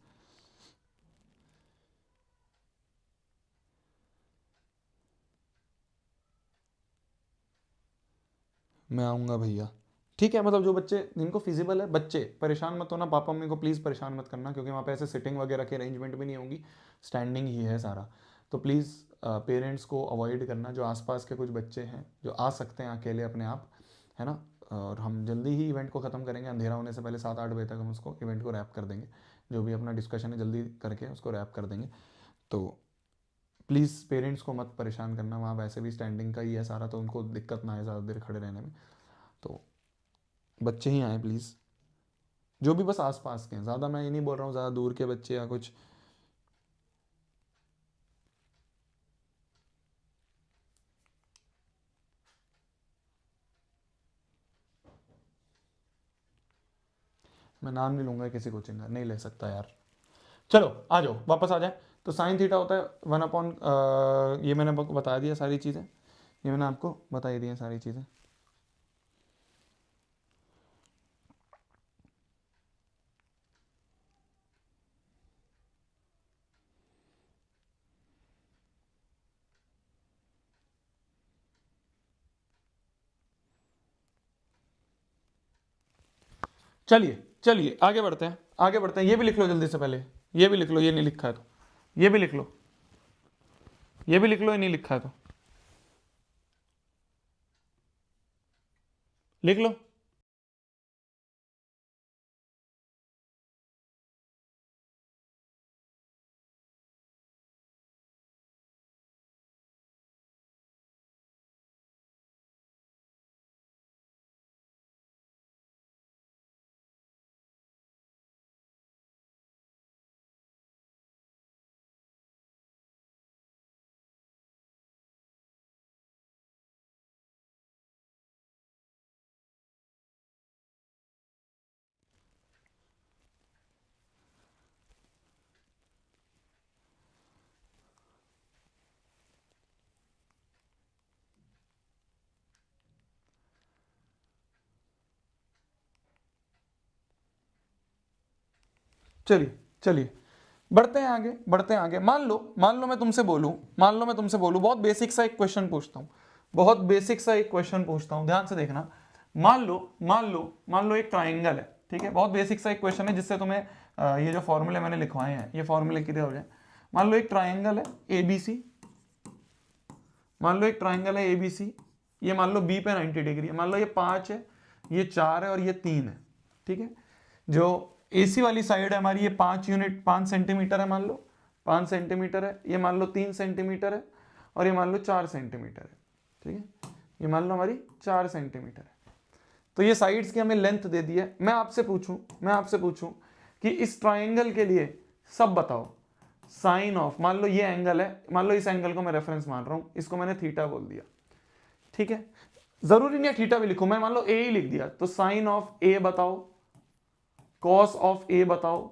मैं आऊँगा भैया। ठीक है, मतलब जो बच्चे जिनको फिजिबल है, बच्चे परेशान मत होना, पापा मम्मी को प्लीज़ परेशान मत करना, क्योंकि वहाँ पे ऐसे सिटिंग वगैरह की अरेंजमेंट भी नहीं होगी, स्टैंडिंग ही है सारा। तो प्लीज़ पेरेंट्स को अवॉइड करना, जो आसपास के कुछ बच्चे हैं जो आ सकते हैं अकेले अपने आप, है ना। और हम जल्दी ही इवेंट को ख़त्म करेंगे, अंधेरा होने से पहले 7-8 बजे तक हम उसको इवेंट को रैप कर देंगे, जो भी अपना डिस्कशन है जल्दी करके उसको रैप कर देंगे। तो प्लीज़ पेरेंट्स को मत परेशान करना, वहाँ वैसे भी स्टैंडिंग का ही है सारा, तो उनको दिक्कत ना आए ज़्यादा देर खड़े रहने में। तो बच्चे ही आए प्लीज़, जो भी बस आस पास के हैं, ज़्यादा मैं ये नहीं बोल रहा हूँ ज़्यादा दूर के बच्चे या कुछ। मैं नाम नहीं लूंगा किसी कोचिंग का, नहीं ले सकता यार। चलो आ जाओ, वापस आ जाए। तो साइन थीटा होता है 1 अपॉन, ये मैंने आपको बता दिया सारी चीज़ें, ये मैंने आपको बता ही दी हैं सारी चीज़ें। चलिए चलिए आगे बढ़ते हैं, आगे बढ़ते हैं। ये भी लिख लो जल्दी से पहले, ये भी लिख लो, ये नहीं लिखा है तो ये भी लिख लो, ये भी लिख लो, ये नहीं लिखा है तो लिख लो। चलिए चलिए बढ़ते हैं आगे, बढ़ते हैं आगे। मान लो मैं तुमसे बोलूं, बहुत बेसिक सा एक क्वेश्चन पूछता हूं, बहुत बेसिक सा एक क्वेश्चन पूछता हूं, ध्यान से देखना। मान लो एक ट्राइंगल है, ठीक है, बहुत बेसिक सा एक क्वेश्चन है जिससे तुम्हें ये जो फॉर्मूले मैंने लिखवाए हैं ये फॉर्मूले क्लियर हो जाए। मान लो एक ट्राइंगल है एबीसी, मान लो एक ट्राइंगल है एबीसी, ये मान लो बी पे 90 डिग्री है, मान लो ये 5 है, ये 4 है और ये 3 है, ठीक है। जो एसी वाली साइड है हमारी ये 5 सेंटीमीटर है, मान लो 5 सेंटीमीटर है, ये मान लो 3 सेंटीमीटर है और ये मान लो 4 सेंटीमीटर है, ठीक है, ये मान लो हमारी 4 सेंटीमीटर है। तो ये साइड्स की हमें लेंथ दे दी है। मैं आपसे पूछूं कि इस ट्राइंगल के लिए सब बताओ साइन ऑफ, मान लो ये एंगल है, मान लो इस एंगल को मैं रेफरेंस मान रहा हूं, इसको मैंने थीटा बोल दिया, ठीक है, जरूरी नहीं है थीटा भी लिखूं, मैं मान लो ए ही लिख दिया, तो साइन ऑफ ए बताओ, कॉस ऑफ ए बताओ,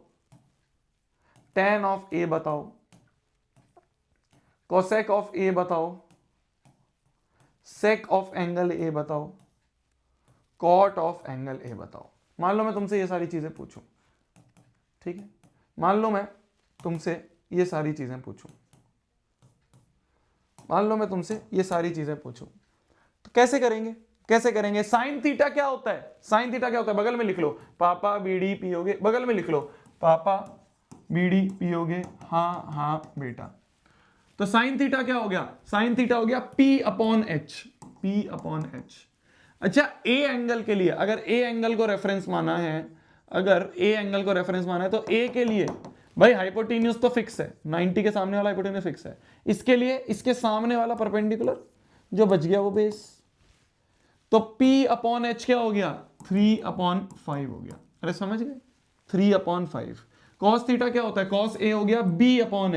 टेन ऑफ ए बताओ, कोसेक ऑफ ए बताओ, सेक ऑफ एंगल ए बताओ, कॉट ऑफ एंगल ए बताओ। मान लो मैं तुमसे ये सारी चीजें पूछूं, ठीक है, मान लो मैं तुमसे ये सारी चीजें पूछूं, तो कैसे करेंगे? साइन थीटा क्या होता है? बगल में लिख लो, पापा बीडी पियोगे, बगल में लिख लो, पापा बीडी पियोगे, हाँ बेटा। तो साइन थीटा क्या हो गया? साइन थीटा हो गया P अपॉन एच। अच्छा, ए एंगल के लिए अगर ए एंगल को रेफरेंस माना है, तो ए के लिए भाई हाइपोटेन्यूज तो फिक्स है, 90 के सामने वाला हाइपोटेन्यूज फिक्स है, इसके लिए इसके सामने वाला परपेंडिकुलर जो बच गया वो बेस, तो P अपॉन एच क्या हो गया? 3/5 हो गया। अरे समझ गए, 3/5। कॉस थीटा क्या होता है? कॉस ए हो गया B अपॉन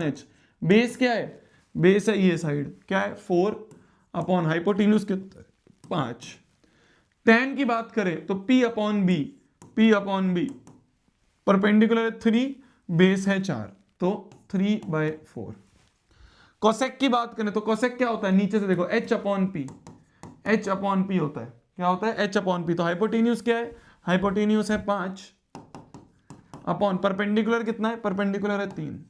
एच। बेस क्या है? बेस है ये साइड, क्या है? 4 अपॉन हाइपोटेन्यूज कितना है? 5। टेन की बात करें तो P upon B, perpendicular 3, base है 4, तो 3/4। कोसेक की बात करें तो कोसेक क्या होता है? नीचे से देखो, H अपॉन पी होता है। क्या होता है? H upon P. तो हाइपोटेन्यूज क्या है? हाइपोटेन्यूज है 5 अपॉन परपेंडिकुलर कितना है? परपेंडिकुलर है 3।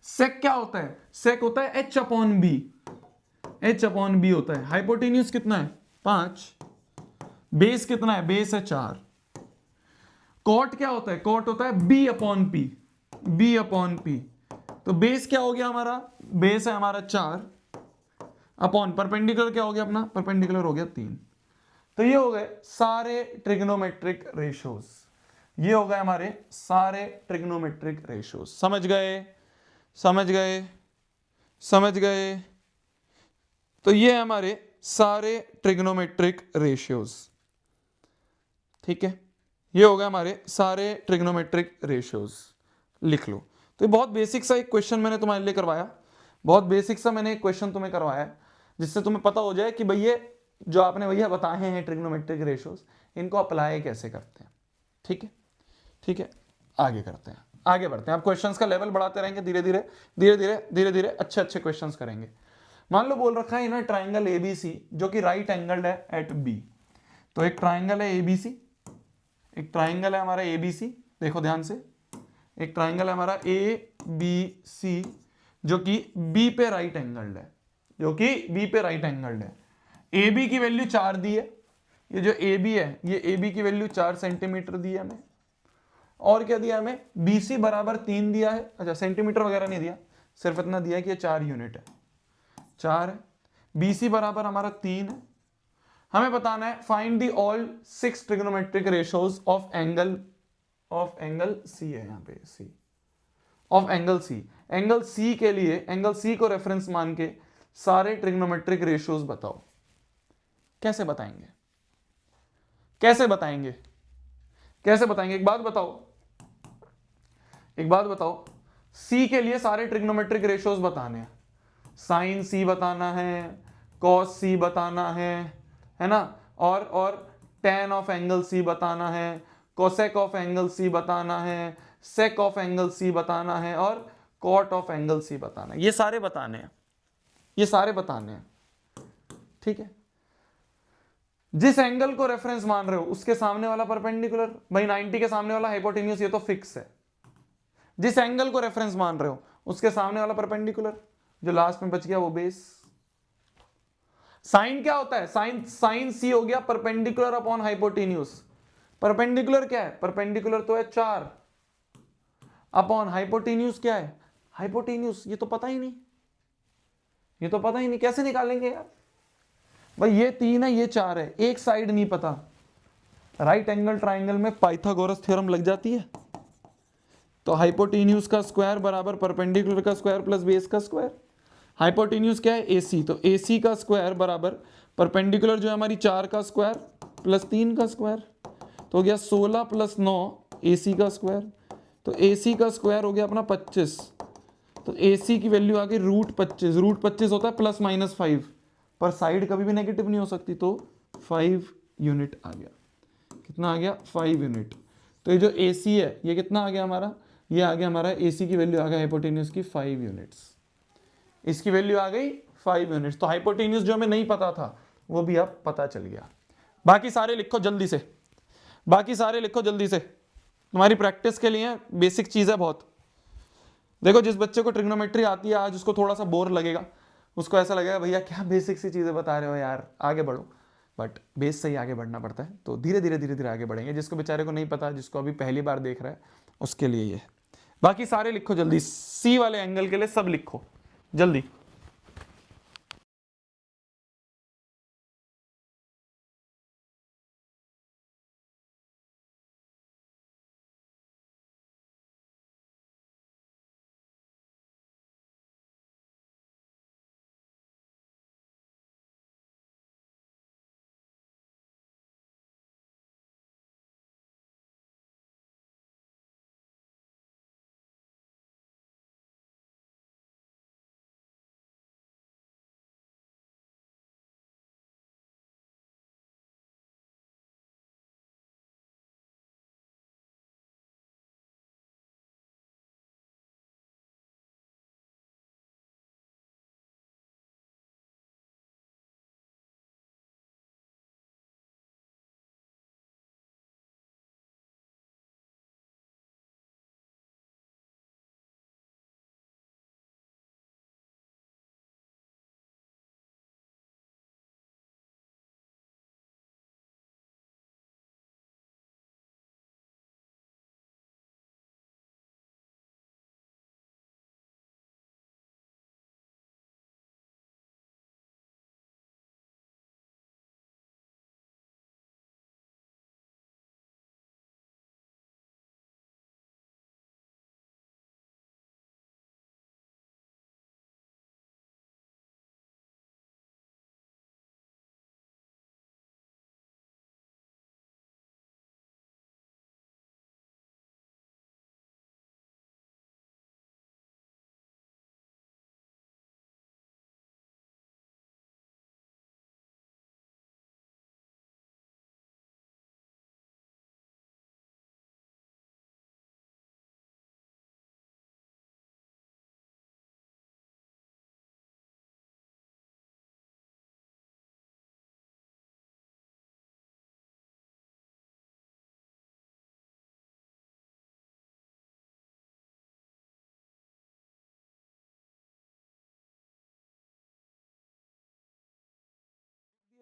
सेक क्या होता है? सेक होता है H अपॉन बी होता है। हाइपोटेन्यूज कितना है? 5। बेस कितना है? बेस है 4। कॉट क्या होता है? कॉट होता है B अपॉन पी। तो बेस क्या हो गया हमारा? बेस है हमारा 4 अपॉन परपेंडिकुलर क्या हो गया अपना? परपेंडिकुलर हो गया 3। तो ये हो गए सारे ट्रिग्नोमेट्रिक रेशियोज, समझ गए? तो ये हमारे सारे ट्रिग्नोमेट्रिक रेशियोज, ठीक है, ये हो गए हमारे सारे ट्रिग्नोमेट्रिक रेशियोज। लिख लो। तो ये बहुत बेसिक सा एक क्वेश्चन मैंने तुम्हारे लिए करवाया, जिससे तुम्हें पता हो जाए कि भैया जो आपने भैया बताए हैं ट्रिग्नोमेट्रिक रेशियोज, इनको अप्लाई कैसे करते हैं। ठीक है, आगे बढ़ते हैं। आप क्वेश्चंस का लेवल बढ़ाते रहेंगे, धीरे धीरे अच्छे क्वेश्चंस करेंगे। मान लो बोल रखा है ना ट्राइंगल एबीसी जो कि राइट एंगल्ड है एट बी। तो एक ट्राइंगल है एबीसी, एक ट्राइंगल है हमारा एबीसी, देखो ध्यान से, एक ट्राइंगल है हमारा ए बी सी जो कि बी पे राइट एंगल्ड है, ए बी की वैल्यू 4 दी है, ये जो ए बी है ये ए बी की वैल्यू 4 सेंटीमीटर दी है हमें, और क्या दिया हमें? बी सी बराबर 3 दिया है। अच्छा, सेंटीमीटर वगैरह नहीं दिया, सिर्फ इतना दिया कि ये 4 यूनिट है, 4 है। बी सी बराबर हमारा 3 है। हमें बताना है find the all 6 trigonometric ratios of angle C है, यहाँ पे सी ऑफ एंगल सी के लिए एंगल सी को रेफरेंस मान के सारे ट्रिग्नोमेट्रिक रेशियोज बताओ। कैसे बताएंगे? एक बात बताओ, सी के लिए सारे ट्रिग्नोमेट्रिक रेशियोज बताने हैं। साइन सी बताना है, कॉस सी बताना है ना, और टेन ऑफ एंगल सी बताना है, कोसेक ऑफ एंगल सी बताना है, सेक ऑफ एंगल सी बताना है, और कॉट ऑफ एंगल सी बताना है। ये सारे बताने हैं, ठीक है। जिस एंगल को रेफरेंस मान रहे हो उसके सामने वाला परपेंडिकुलर, भाई 90 के सामने वाला हाइपोटेन्यूज, ये तो फिक्स है। जिस एंगल को रेफरेंस मान रहे हो उसके सामने वाला परपेंडिकुलर, जो लास्ट में बच गया वो बेस। साइन क्या होता है? साइन सी हो गया परपेंडिकुलर अपॉन हाइपोटेन्यूज। परपेंडिकुलर क्या है? परपेंडिकुलर तो है 4 अपॉन हाइपोटेन्यूज क्या है? हाइपोटेन्यूज। ये तो पता ही नहीं, ये तो पता ही नहीं, कैसे निकालेंगे यार? भाई ये 3 है, ये 4 है, एक साइड नहीं पता। राइट एंगल ट्राइंगल में पाइथागोरस थ्योरम लग जाती है। तो हाइपोटेन्यूज का स्क्वायर बराबर परपेंडिकुलर का स्क्वायर प्लस बेस का स्क्वायर। हाइपोटेन्यूज क्या है? AC। तो AC का स्क्वायर बराबर परपेंडिकुलर जो है हमारी 4 का स्क्वायर प्लस 3 का स्क्वायर, तो हो गया 16 प्लस 9 AC का स्क्वायर। तो AC का स्क्वायर हो गया अपना 25। तो AC की वैल्यू आ गई √25। √25 होता है प्लस माइनस 5, पर साइड कभी भी नेगेटिव नहीं हो सकती, तो 5 यूनिट आ गया। कितना आ गया? 5 यूनिट। तो ये जो AC है ये कितना आ गया हमारा? ये आ गया हमारा AC की वैल्यू आ गई हाइपोटेन्यूज की 5 यूनिट्स। इसकी वैल्यू आ गई 5 यूनिट्स। तो हाइपोटेन्यूज जो हमें नहीं पता था वो भी अब पता चल गया। बाकी सारे लिखो जल्दी से, बाकी सारे लिखो जल्दी से, तुम्हारी प्रैक्टिस के लिए बेसिक चीज है बहुत। देखो जिस बच्चे को ट्रिग्नोमेट्री आती है आज उसको थोड़ा सा बोर लगेगा, उसको ऐसा लगेगा भैया क्या बेसिक सी चीजें बता रहे हो यार, आगे बढ़ो। बट बेस से ही आगे बढ़ना पड़ता है, तो धीरे धीरे धीरे धीरे आगे बढ़ेंगे। जिसको बेचारे को नहीं पता, जिसको अभी पहली बार देख रहा है, उसके लिए ये। बाकी सारे लिखो जल्दी, सी वाले एंगल के लिए सब लिखो जल्दी।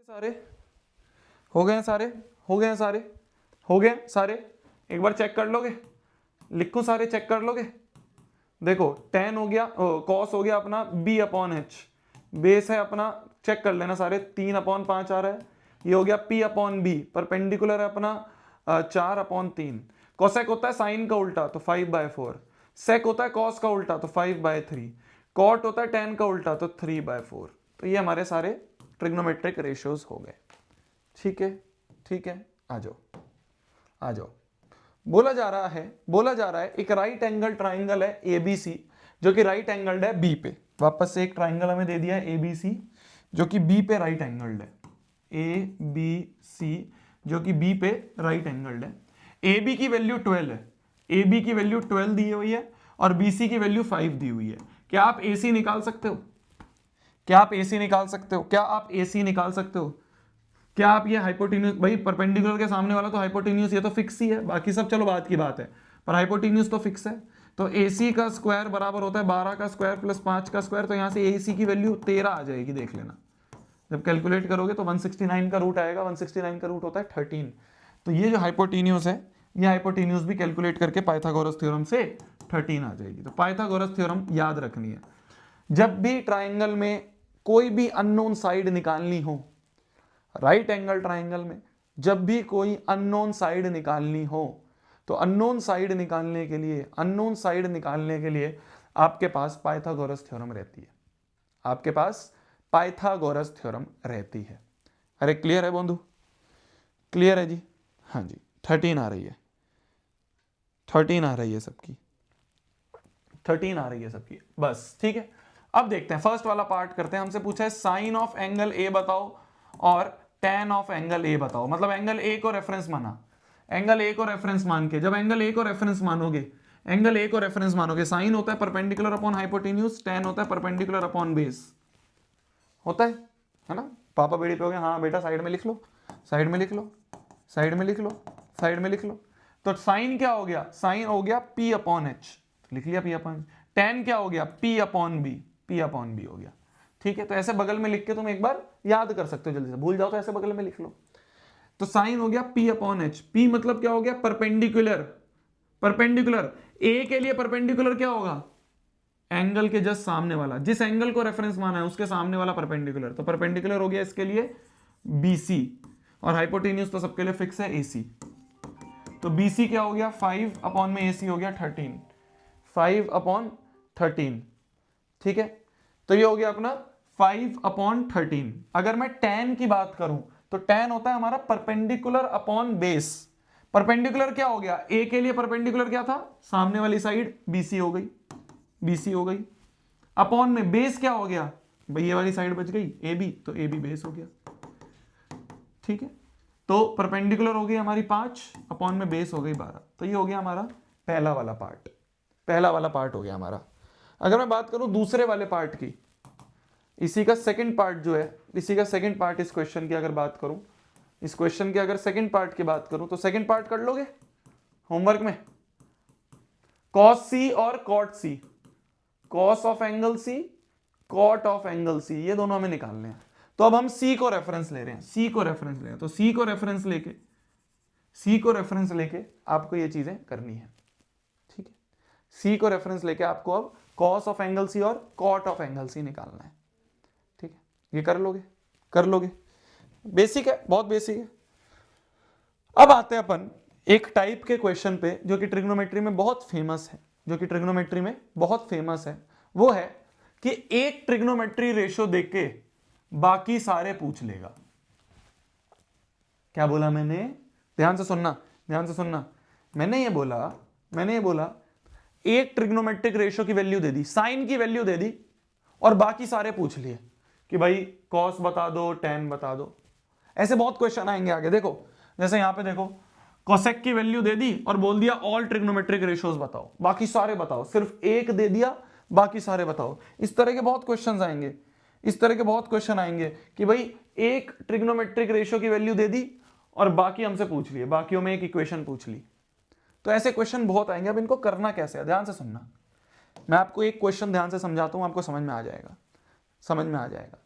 सारे हो गए हैं, सारे हो गए हैं, सारे हो गए सारे। एक बार चेक कर लोगे? लिखो सारे, चेक कर लोगे? देखो tan हो गया, cos हो गया अपना b अपॉन h, बेस है अपना, चेक कर लेना सारे, 3/5 आ रहा है। ये हो गया p अपॉन b, परपेंडिकुलर है अपना 4/3। कोसेक होता है साइन का उल्टा तो 5/4, सेक होता है कॉस का उल्टा तो 5/3, कॉट होता है tan का उल्टा तो 3/4। तो ये हमारे सारे ट्रिग्नोमेट्रिक रेशियोज हो गए। ठीक है, ठीक है, आ जाओ आ जाओ। बोला जा रहा है एक राइट एंगल ट्राइंगल है ABC जो कि राइट एंगल्ड है B पे। वापस से एक ट्राइंगल हमें दे दिया है ABC जो कि B पे राइट एंगल्ड है, ABC जो कि B पे राइट एंगल्ड है। AB की वैल्यू 12 है, AB की वैल्यू 12 दी हुई है और BC की वैल्यू 5 दी हुई है। क्या आप AC निकाल सकते हो? क्या आप AC निकाल सकते हो? क्या आप AC निकाल सकते हो? क्या आप ये हाइपोटेन्यूज, भाई परपेंडिकुलर के सामने वाला तो हाइपोटेन्यूज, ये तो फिक्स ही है, बाकी सब चलो बात की बात है, पर हाइपोटेन्यूज तो फिक्स है। तो AC का स्क्वायर बराबर होता है 12 का स्क्वायर प्लस 5 का स्क्वायर, तो यहाँ से AC की वैल्यू 13 आ जाएगी, देख लेना। जब कैलकुलेट करोगे तो 169 का रूट आएगा, 169 का रूट होता है 13। तो ये जो हाइपोटेन्यूज है, ये हाइपोटेन्यूज भी कैलकुलेट करके पाइथागोरस थ्योरम से 13 आ जाएगी। तो पाइथागोरस थ्योरम याद रखनी है। जब भी ट्राइंगल में कोई भी अननोन साइड निकालनी हो, राइट एंगल ट्राइंगल में जब भी कोई अननोन साइड निकालनी हो, तो अननोन साइड निकालने के लिए, अननोन साइड निकालने के लिए आपके पास पाइथागोरस थ्योरम रहती है, आपके पास पाइथागोरस थ्योरम रहती है। अरे क्लियर है बंधु? क्लियर है जी? हाँ जी, 13 आ रही है, 13 आ रही है सबकी, 13 आ रही है सबकी, बस ठीक है। अब देखते हैं फर्स्ट वाला पार्ट करते हैं। हमसे पूछा है साइन ऑफ एंगल ए बताओ और टेन ऑफ एंगल ए बताओ, मतलब एंगल ए को रेफरेंस माना, एंगल ए को रेफरेंस मान के, जब एंगल ए को रेफरेंस मानोगे, एंगल ए को रेफरेंस मानोगे, साइन होता है परपेंडिकुलर अपॉन हाइपोटेन्यूज, टेन होता है परपेंडिकुलर अपॉन बेस, होता है ना। पापा बेड़ी पे हो गए, हाँ बेटा साइड में लिख लो, साइड में लिख लो, साइड में लिख लो, साइड में लिख लो। तो साइन क्या हो गया? साइन हो गया P अपॉन एच, लिख लिया P अपॉन। टेन क्या हो गया? P upon B, P upon B हो गया। ठीक है, तो ऐसे बगल में लिख के तुम एक बार याद कर सकते हो, जल्दी से भूल जाओ तो ऐसे बगल में लिख लो। तो साइन हो गया P अपॉन एच, P मतलब क्या हो गया? परपेंडिकुलर, परपेंडिकुलर ए के लिए परपेंडिकुलर क्या होगा? एंगल के जस्ट सामने वाला, जिस एंगल को रेफरेंस माना है उसके सामने वाला परपेंडिकुलर, तो परपेंडिकुलर हो गया इसके लिए BC, और हाइपोटेन्यूज तो सबके लिए फिक्स है AC। तो BC क्या हो गया? 5 अपॉन में AC हो गया 13, 5 अपॉन 13, ठीक है। तो ये हो गया अपना 5 अपॉन 13। अगर मैं tan की बात करूं तो tan होता है हमारा परपेंडिकुलर अपॉन बेस। परपेंडिकुलर क्या हो गया? A के लिए परपेंडिकुलर क्या था? सामने वाली साइड BC हो गई, BC हो गई। अपॉन में बेस क्या हो गया? भाई ये वाली साइड बच गई AB, तो AB बेस हो गया, ठीक है। तो परपेंडिकुलर हो गई हमारी 5, अपॉन में बेस हो गई 12। तो ये हो गया हमारा पहला वाला पार्ट, पहला वाला पार्ट हो गया हमारा। अगर मैं बात करूं दूसरे वाले पार्ट की, इसी का सेकंड पार्ट जो है, इसी का सेकंड पार्ट इस क्वेश्चन की अगर बात करूं, इस क्वेश्चन की अगर सेकंड पार्ट की बात करूं, तो सेकंड पार्ट कर लोगे होमवर्क में? कॉस सी और cot C, cos of angle C, cot of angle C, ये दोनों हमें निकालने हैं। तो अब हम सी को रेफरेंस ले रहे हैं, सी को रेफरेंस ले रहे हैं, तो सी को रेफरेंस लेके, सी को रेफरेंस लेके आपको ये चीजें करनी है, ठीक है। सी को रेफरेंस लेके आपको अब कॉस ऑफ एंगल सी और कॉट ऑफ एंगल सी निकालना है, ठीक है। ये कर लोगे? कर लोगे? बेसिक है, बहुत बेसिक है। अब आते हैं अपन एक टाइप के क्वेश्चन पे जो कि ट्रिग्नोमेट्री में बहुत फेमस है, जो कि ट्रिग्नोमेट्री में बहुत फेमस है। वो है कि एक ट्रिग्नोमेट्री रेशियो देख के बाकी सारे पूछ लेगा। क्या बोला मैंने? ध्यान से सुनना, ध्यान से सुनना। मैंने ये बोला एक ट्रिग्नोमेट्रिक रेशियो की वैल्यू दे दी, साइन की वैल्यू दे दी, और बाकी सारे पूछ लिए कि भाई कॉस बता दो, टेन बता दो। ऐसे बहुत क्वेश्चन आएंगे आगे, देखो जैसे यहां पे देखो, कोसेक की वैल्यू दे दी और बोल दिया ऑल ट्रिग्नोमेट्रिक रेशियोज बताओ, बाकी सारे बताओ, सिर्फ एक दे दिया बाकी सारे बताओ। इस तरह के बहुत क्वेश्चंस आएंगे, इस तरह के बहुत क्वेश्चन आएंगे कि भाई एक ट्रिग्नोमेट्रिक रेशियो की वैल्यू दे दी और बाकी हमसे पूछ लिए, बाकियों में एक इक्वेशन पूछ ली। तो ऐसे क्वेश्चन बहुत आएंगे। अब इनको करना कैसे है, ध्यान से सुनना। मैं आपको एक क्वेश्चन ध्यान से समझाता हूं, आपको समझ में आ जाएगा, समझ में आ जाएगा।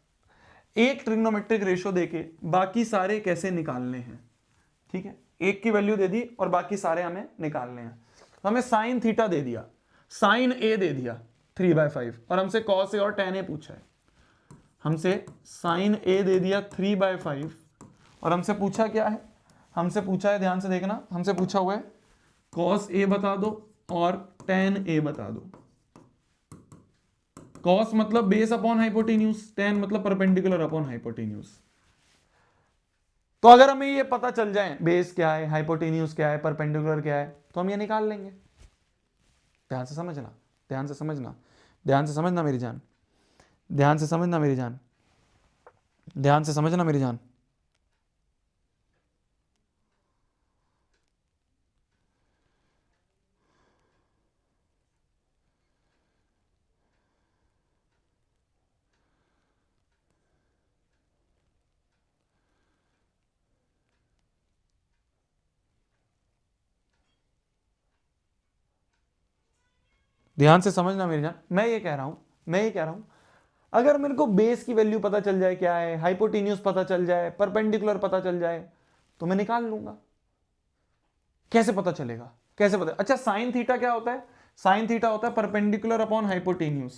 एक ट्रिग्नोमेट्रिक रेशियो देके बाकी सारे कैसे निकालने हैं, ठीक है। एक की वैल्यू दे दी और बाकी सारे हमें निकालने हैं। तो हमें साइन थीटा दे दिया, साइन ए दे दिया 3/5, और हमसे कॉस ए और टेन ए पूछा है। हमसे साइन ए दे दिया 3/5, और हमसे पूछा क्या है? हमसे पूछा है, ध्यान से देखना, हमसे पूछा हुआ है कॉस ए बता दो और टेन ए बता दो। कॉस मतलब बेस अपॉन हाइपोटेन्यूज, टेन मतलब परपेंडिकुलर अपॉन हाइपोटेन्यूज। तो अगर हमें ये पता चल जाए बेस क्या है, हाइपोटेन्यूज क्या है, परपेंडिकुलर क्या है, तो हम ये निकाल लेंगे। ध्यान से समझना, ध्यान से समझना, ध्यान से समझना मेरी जान, ध्यान से समझना मेरी जान, ध्यान से समझना मेरी जान। ध्यान से समझना मेरी जान, मैं ये कह रहा हूं अगर मेरे को बेस की वैल्यू पता चल जाए क्या है, हाइपोटेन्यूज पता चल जाए, परपेंडिकुलर पता चल जाए, तो मैं निकाल लूंगा। कैसे पता चलेगा, कैसे पता? अच्छा, साइन थीटा क्या होता है? साइन थीटा होता है परपेंडिकुलर अपॉन हाइपोटेन्यूज।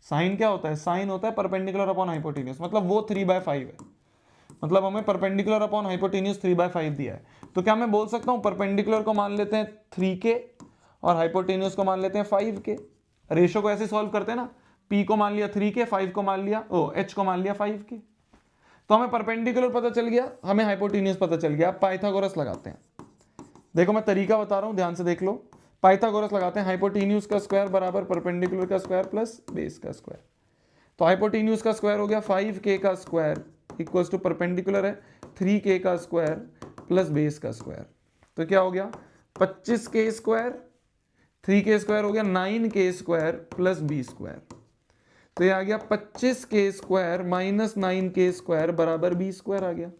साइन क्या होता है? साइन होता है परपेंडिकुलर अपॉन हाइपोटेन्यूज, मतलब वो 3/5 है। मतलब हमें परपेंडिकुलर अपॉन हाइपोटेन्यूज 3/5 दिया है, तो क्या मैं बोल सकता हूं परपेंडिकुलर को मान लेते हैं 3k और हाइपोटेन्यूज को मान लेते हैं 5k। रेशो को ऐसे सॉल्व करते हैं ना, p को मान लिया 3k, 5 को मान लिया h को मान लिया 5k। तो हमें परपेंडिकुलर पता चल गया, हमें हाइपोटेन्यूज पता चल गया। अब पाइथागोरस लगाते हैं। देखो मैं तरीका बता रहा हूं, ध्यान से देख लो। पाइथागोरस लगाते हैं, हाइपोटेन्यूज का स्क्वायर बराबर परपेंडिकुलर का स्क्वायर प्लस बेस का स्क्वायर। तो हाइपोटेन्यूज का स्क्वायर हो गया 5k का स्क्वायर इक्वल्स टू परपेंडिकुलर है 3k का स्क्वायर प्लस बेस का स्क्वायर। तो क्या हो गया 25k स्क्वायर, 3k स्क्वायर हो गया 9k square plus b square. तो ये आ गया 25k square minus 9k square बराबर b स्क्वायर आ गया।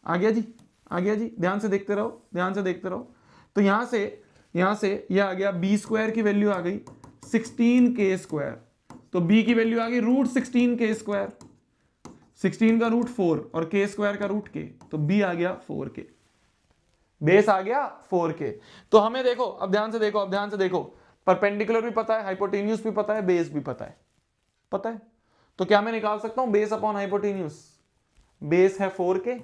आ गया जी, आ गया जी, ध्यान से देखते रहो, ध्यान से देखते रहो। तो यहां से ये आ गया b स्क्वायर की वैल्यू आ गई 16k स्क्वायर, तो b की वैल्यू आ गई रूट 16k स्क्वायर। 16 का रूट 4 और k स्क्वायर का रूट k, तो b आ गया 4k, बेस आ गया 4k। तो हमें देखो, अब ध्यान से देखो, अब ध्यान से देखो, परपेंडिकुलर भी पता है, हाइपोटेन्यूज भी पता है, बेस भी पता है, पता है। तो क्या मैं निकाल सकता हूं बेस अपॉन हाइपोटेन्यूज? बेस है 4k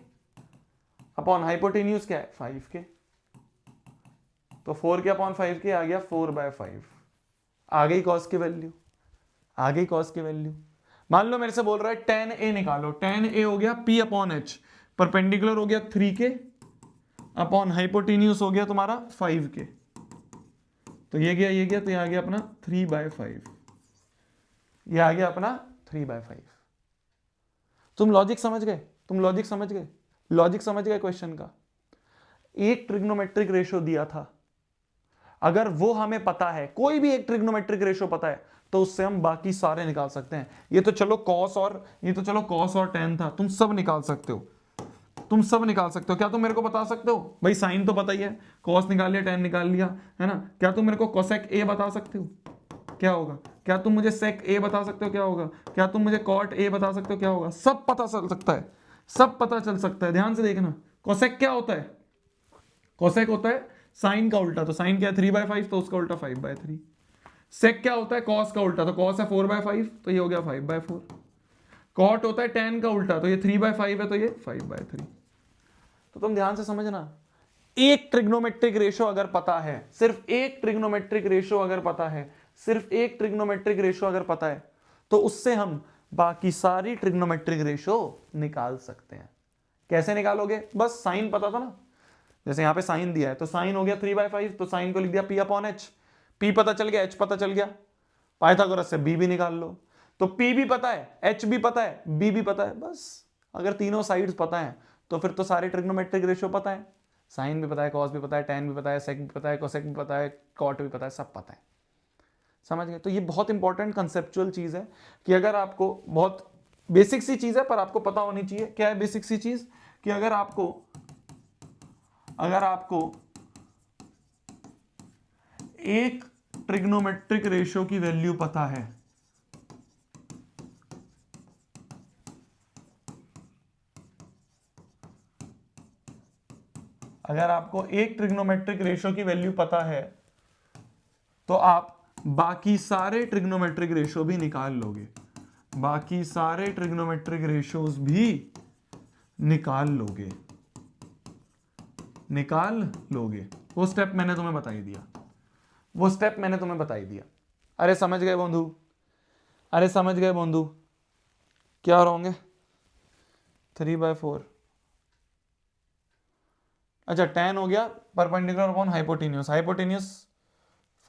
अपॉन हाइपोटेन्यूज क्या है 5k, तो 4k अपॉन 5k आ गया 4/5। आ गई कॉस की वैल्यू, आ गई कॉस की वैल्यू। मान लो मेरे से बोल रहा है tan a निकालो, tan a हो गया p अपॉन h, परपेंडिकुलर हो गया 3k अपॉन हाइपोटेन्यूज हो गया तुम्हारा 5k। तो ये गया तो ये आ गया अपना 3/5, ये आ गया अपना 3/5। तुम लॉजिक समझ गए, तुम लॉजिक समझ गए, लॉजिक समझ गए क्वेश्चन का। एक ट्रिग्नोमेट्रिक रेशो दिया था, अगर वो हमें पता है, कोई भी एक ट्रिग्नोमेट्रिक रेशो पता है, तो उससे हम बाकी सारे निकाल सकते हैं। ये तो चलो कॉस और टेन था, तुम सब निकाल सकते हो, तुम सब निकाल सकते हो। क्या तुम मेरे को बता सकते हो भाई, साइन तो पता ही है, कॉस निकाल लिया, टेन निकाल लिया, है ना? क्या तुम मेरे को कोसेक ए बता सकते हो क्या होगा? क्या तुम मुझे सेक ए बता सकते हो क्या होगा? क्या तुम मुझे कॉट ए बता सकते हो क्या होगा? सब पता चल सकता है, सब पता चल सकता है। ध्यान से देखना, कोसेक क्या होता है? कोसेक होता है साइन का उल्टा, तो साइन क्या है 3/5, तो उसका उल्टा 5/3। सेक क्या होता है? कॉस का उल्टा, तो कॉस है 4/5, तो ये हो गया 5/4। कॉट होता है टेन का उल्टा, तो ये 3/5 है, तो ये 5/3। तो तुम ध्यान से समझना, एक ट्रिग्नोमेट्रिक रेशो अगर पता है, सिर्फ एक ट्रिग्नोमेट्रिक रेशो अगर पता है, सिर्फ एक ट्रिग्नोमेट्रिक रेशो अगर पता है, तो उससे हम बाकी सारी ट्रिग्नोमेट्रिक रेशो निकाल सकते हैं। कैसे निकालोगे? बस साइन पता था ना, जैसे यहां पे साइन दिया है, तो साइन हो गया 3/5, तो साइन को लिख दिया p अपॉन h। p पता चल गया, h पता चल गया, पाइथागोरस से b भी निकाल लो। तो p भी पता है, h भी पता है, b भी पता है। बस अगर तीनों साइड्स पता है, तो फिर तो सारे ट्रिग्नोमेट्रिक रेशियो पता है, साइन भी पता है, कॉस भी पता है, टेन भी पता है, सेक भी पता है, कोसेक भी पता है, कॉट भी पता है, सब पता है। समझ गए? तो ये बहुत इंपॉर्टेंट कंसेप्चुअल चीज है कि अगर आपको, बहुत बेसिक सी चीज है पर आपको पता होनी चाहिए। क्या है बेसिक सी चीज? कि अगर आपको एक ट्रिग्नोमेट्रिक रेशियो की वैल्यू पता है, अगर आपको एक ट्रिग्नोमेट्रिक रेशियो की वैल्यू पता है, तो आप बाकी सारे ट्रिग्नोमेट्रिक रेशियो भी निकाल लोगे, बाकी सारे ट्रिग्नोमेट्रिक रेशियोज भी निकाल लोगे, निकाल लोगे। वो स्टेप मैंने तुम्हें बता ही दिया, वो स्टेप मैंने तुम्हें बता ही दिया। अरे समझ गए बंधु? अरे समझ गए बंधु? क्या रॉन्ग है? 3/4। अच्छा, tan हो गया परपेंडिकुलर अपॉन हाइपोटेन्यूज, हाइपोटेन्यूज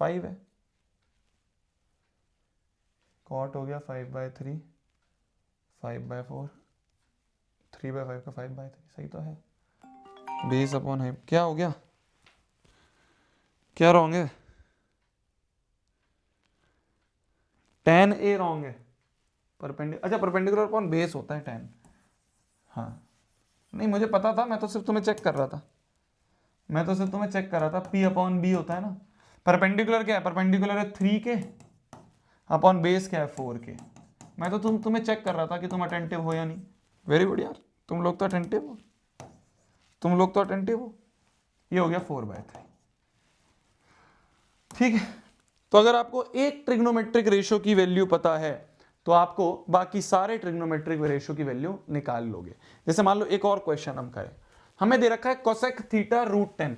5 है, कॉट हो गया 5/3, 5/4, 3/5 का 5/3, सही तो है। बेस अपॉन हाइप, क्या हो गया? क्या रॉन्ग है? tan a रॉन्ग है, अच्छा परपेंडिकुलर अपॉन बेस होता है tan। हाँ नहीं, मुझे पता था, मैं तो सिर्फ तुम्हें चेक कर रहा था, मैं तो सिर्फ तुम्हें चेक कर रहा था। p अपॉन b होता है ना, परपेंडिकुलर क्या है, परपेंडिकुलर है 3k अपॉन बेस क्या है 4k। मैं तो तुम्हें चेक कर रहा था कि तुम अटेंटिव हो या नहीं। वेरी गुड यार, तुम लोग तो अटेंटिव हो, तुम लोग तो अटेंटिव हो। ये हो गया 4/3। ठीक है, तो अगर आपको एक ट्रिग्नोमेट्रिक रेशियो की वैल्यू पता है तो आपको बाकी सारे ट्रिग्नोमेट्रिक रेशियो की वैल्यू निकाल लोगे। जैसे मान लो एक और क्वेश्चन हम करें, हमें दे रखा है कोसेक थीटा √10।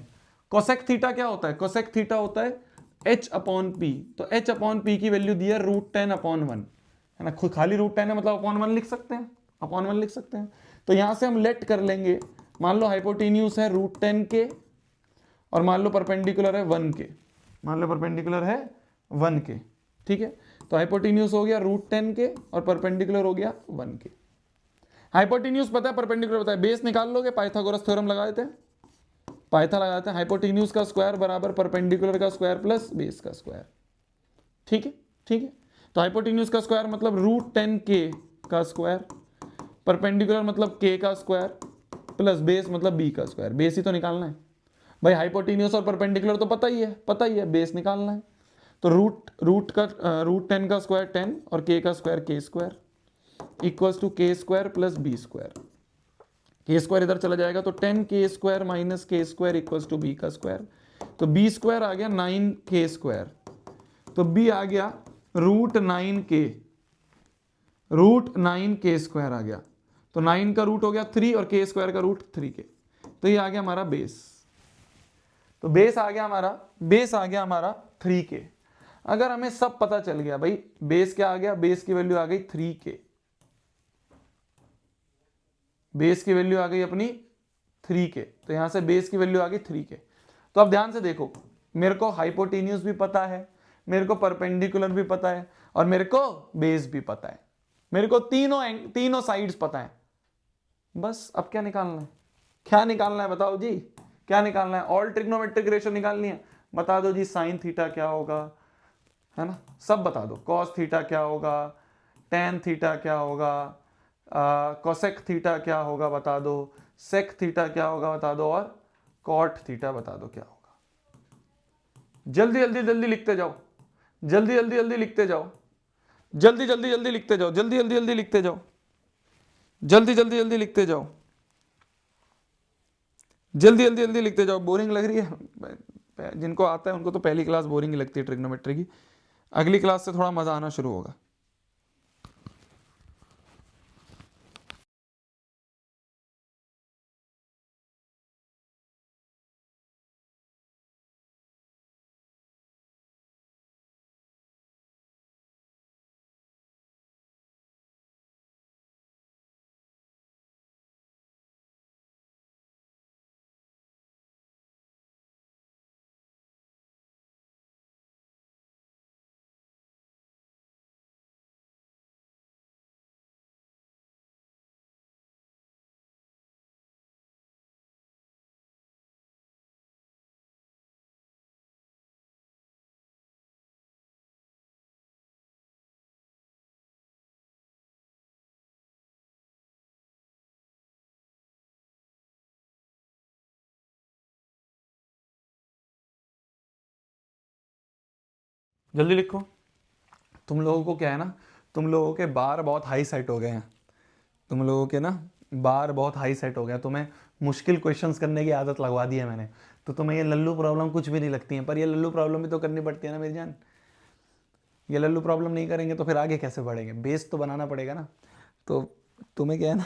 कोसेक थीटा क्या होता है, कोसेक थीटा होता है h/p। तो h/p की वैल्यू दी है √10/1 है ना। खुद खाली √10 है मतलब अपॉन 1 लिख सकते हैं, अपॉन 1 लिख सकते हैं। तो यहां से हम लेट कर लेंगे, मान लो हाइपोटेन्यूज है √10k और मान लो परपेंडिकुलर है 1k, मान लो परपेंडिकुलर है 1k। ठीक है, तो हाइपोटेन्यूज हो गया √10k और परपेंडिकुलर हो गया 1k। हाइपोटेन्यूज पता है, परपेंडिकुलर पता है, बेस निकाल लोगे, पाइथागोरस थ्योरम लगा देते हैं, पाइथा लगाते हैं। हाइपोटेन्यूज का स्क्वायर बराबर परपेंडिकुलर का स्क्वायर प्लस बेस का स्क्वायर। ठीक है, ठीक है। तो हाइपोटेन्यूज का स्क्वायर मतलब √10k का स्क्वायर, परपेंडिकुलर मतलब k का स्क्वायर प्लस बेस मतलब b का स्क्वायर। बेस ही तो निकालना है भाई, हाइपोटेन्यूज और परपेंडिकुलर तो पता ही है, पता ही है, बेस निकालना है। तो √10 का स्क्वायर 10 और k का square k square equals to k square plus b square. k square इधर चला जाएगा तो 10k square minus k square equals to b का स्क्वायर। तो b स्क्वायर आ गया 9k स्क्वायर, तो b आ गया √9k स्क्वायर आ गया। तो 9 का रूट हो गया 3 और k स्क्वायर का रूट 3k। तो ये आ गया हमारा बेस। तो बेस आ गया हमारा, बेस आ गया हमारा 3k। अगर हमें सब पता चल गया भाई, बेस क्या आ गया, बेस की वैल्यू आ गई 3k, बेस की वैल्यू आ गई अपनी 3k। तो यहां से बेस की वैल्यू आ गई 3k। तो अब ध्यान से देखो, मेरे को हाइपोटेन्यूज भी पता है, मेरे को परपेंडिकुलर भी पता है और मेरे को बेस भी पता है, मेरे को तीनों साइड्स पता है। बस अब क्या निकालना है, क्या निकालना है बताओ जी, क्या निकालना है। ऑल ट्रिग्नोमेट्रिक रेशियो निकालनी है, बता दो जी साइन थीटा क्या होगा, है ना, सब बता दो। कॉस थीटा क्या होगा, टेन थीटा क्या होगा, कोसेक थीटा क्या होगा बता दो, सेक थीटा क्या होगा बता दो, और कॉट थीटा बता दो क्या होगा। जल्दी जल्दी जल्दी लिखते जाओ, जल्दी जल्दी जल्दी लिखते जाओ, जल्दी जल्दी जल्दी लिखते जाओ, जल्दी जल्दी जल्दी लिखते जाओ, जल्दी जल्दी जल्दी लिखते जाओ, जल्दी जल्दी जल्दी लिखते जाओ। बोरिंग लग रही है, जिनको आता है उनको तो पहली क्लास बोरिंग लगती है ट्रिग्नोमेट्री की, अगली क्लास से थोड़ा मजा आना शुरू होगा। जल्दी लिखो। तुम लोगों को क्या है ना, तुम लोगों के बार बहुत हाई सेट हो गए हैं, तुम लोगों के ना बार बहुत हाई सेट हो गया, तुम्हें मुश्किल क्वेश्चंस करने की आदत लगवा दी है मैंने। तो तुम्हें ये लल्लू प्रॉब्लम कुछ भी नहीं लगती है, पर ये लल्लू प्रॉब्लम भी तो करनी पड़ती है ना मेरी जान। ये लल्लू प्रॉब्लम नहीं करेंगे तो फिर आगे कैसे बढ़ेंगे, बेस तो बनाना पड़ेगा ना। तो तुम्हें क्या है ना,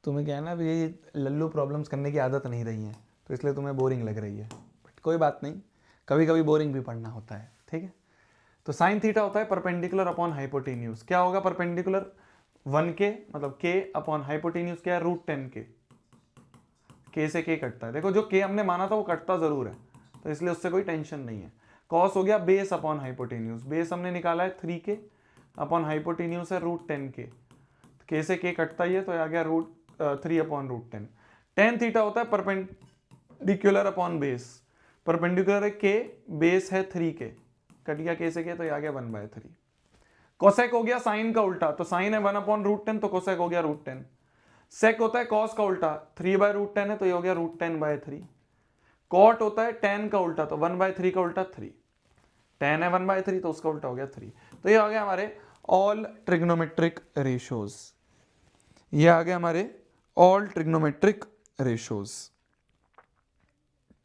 तुम्हें क्या है ना, ये लल्लू प्रॉब्लम्स करने की आदत नहीं रही है, तो इसलिए तुम्हें बोरिंग लग रही है। बट कोई बात नहीं, कभी कभी बोरिंग भी पढ़ना होता है, ठीक है। तो साइन थीटा होता है परपेंडिकुलर अपॉन हाइपोटेन्यूज। क्या होगा परपेंडिकुलर 1k मतलब k अपॉन हाइपोटेन्यूज क्या है √10k। k से k कटता है, देखो जो k हमने माना था वो कटता जरूर है, तो इसलिए उससे कोई टेंशन नहीं है। कॉस हो गया बेस अपॉन हाइपोटेन्यूज, बेस हमने निकाला है 3k अपॉन हाइपोटेन्यूज है √10k, k से k कटता ही है तो आ गया √3 अपॉन √10। टेन थीटा होता है परपेंडिकुलर अपॉन बेस, परपेंडिकुलर है k, बेस है 3k, कट गया k से k तो ये आ गया 1/3। कोसेक हो गया साइन का उल्टा, तो साइन है 1 अपॉन √10 तो कोसेक हो गया √10। सेक होता है कॉस का उल्टा, 3/√10 है तो ये हो गया √10/3। कॉट होता है tan का उल्टा, तो 1/3 का उल्टा 3, tan है 1/3 तो उसका उल्टा हो गया 3। तो ये आ गया हमारे ऑल ट्रिग्नोमेट्रिक रेशियोज, ये आ गया हमारे ऑल ट्रिग्नोमेट्रिक रेशियोज।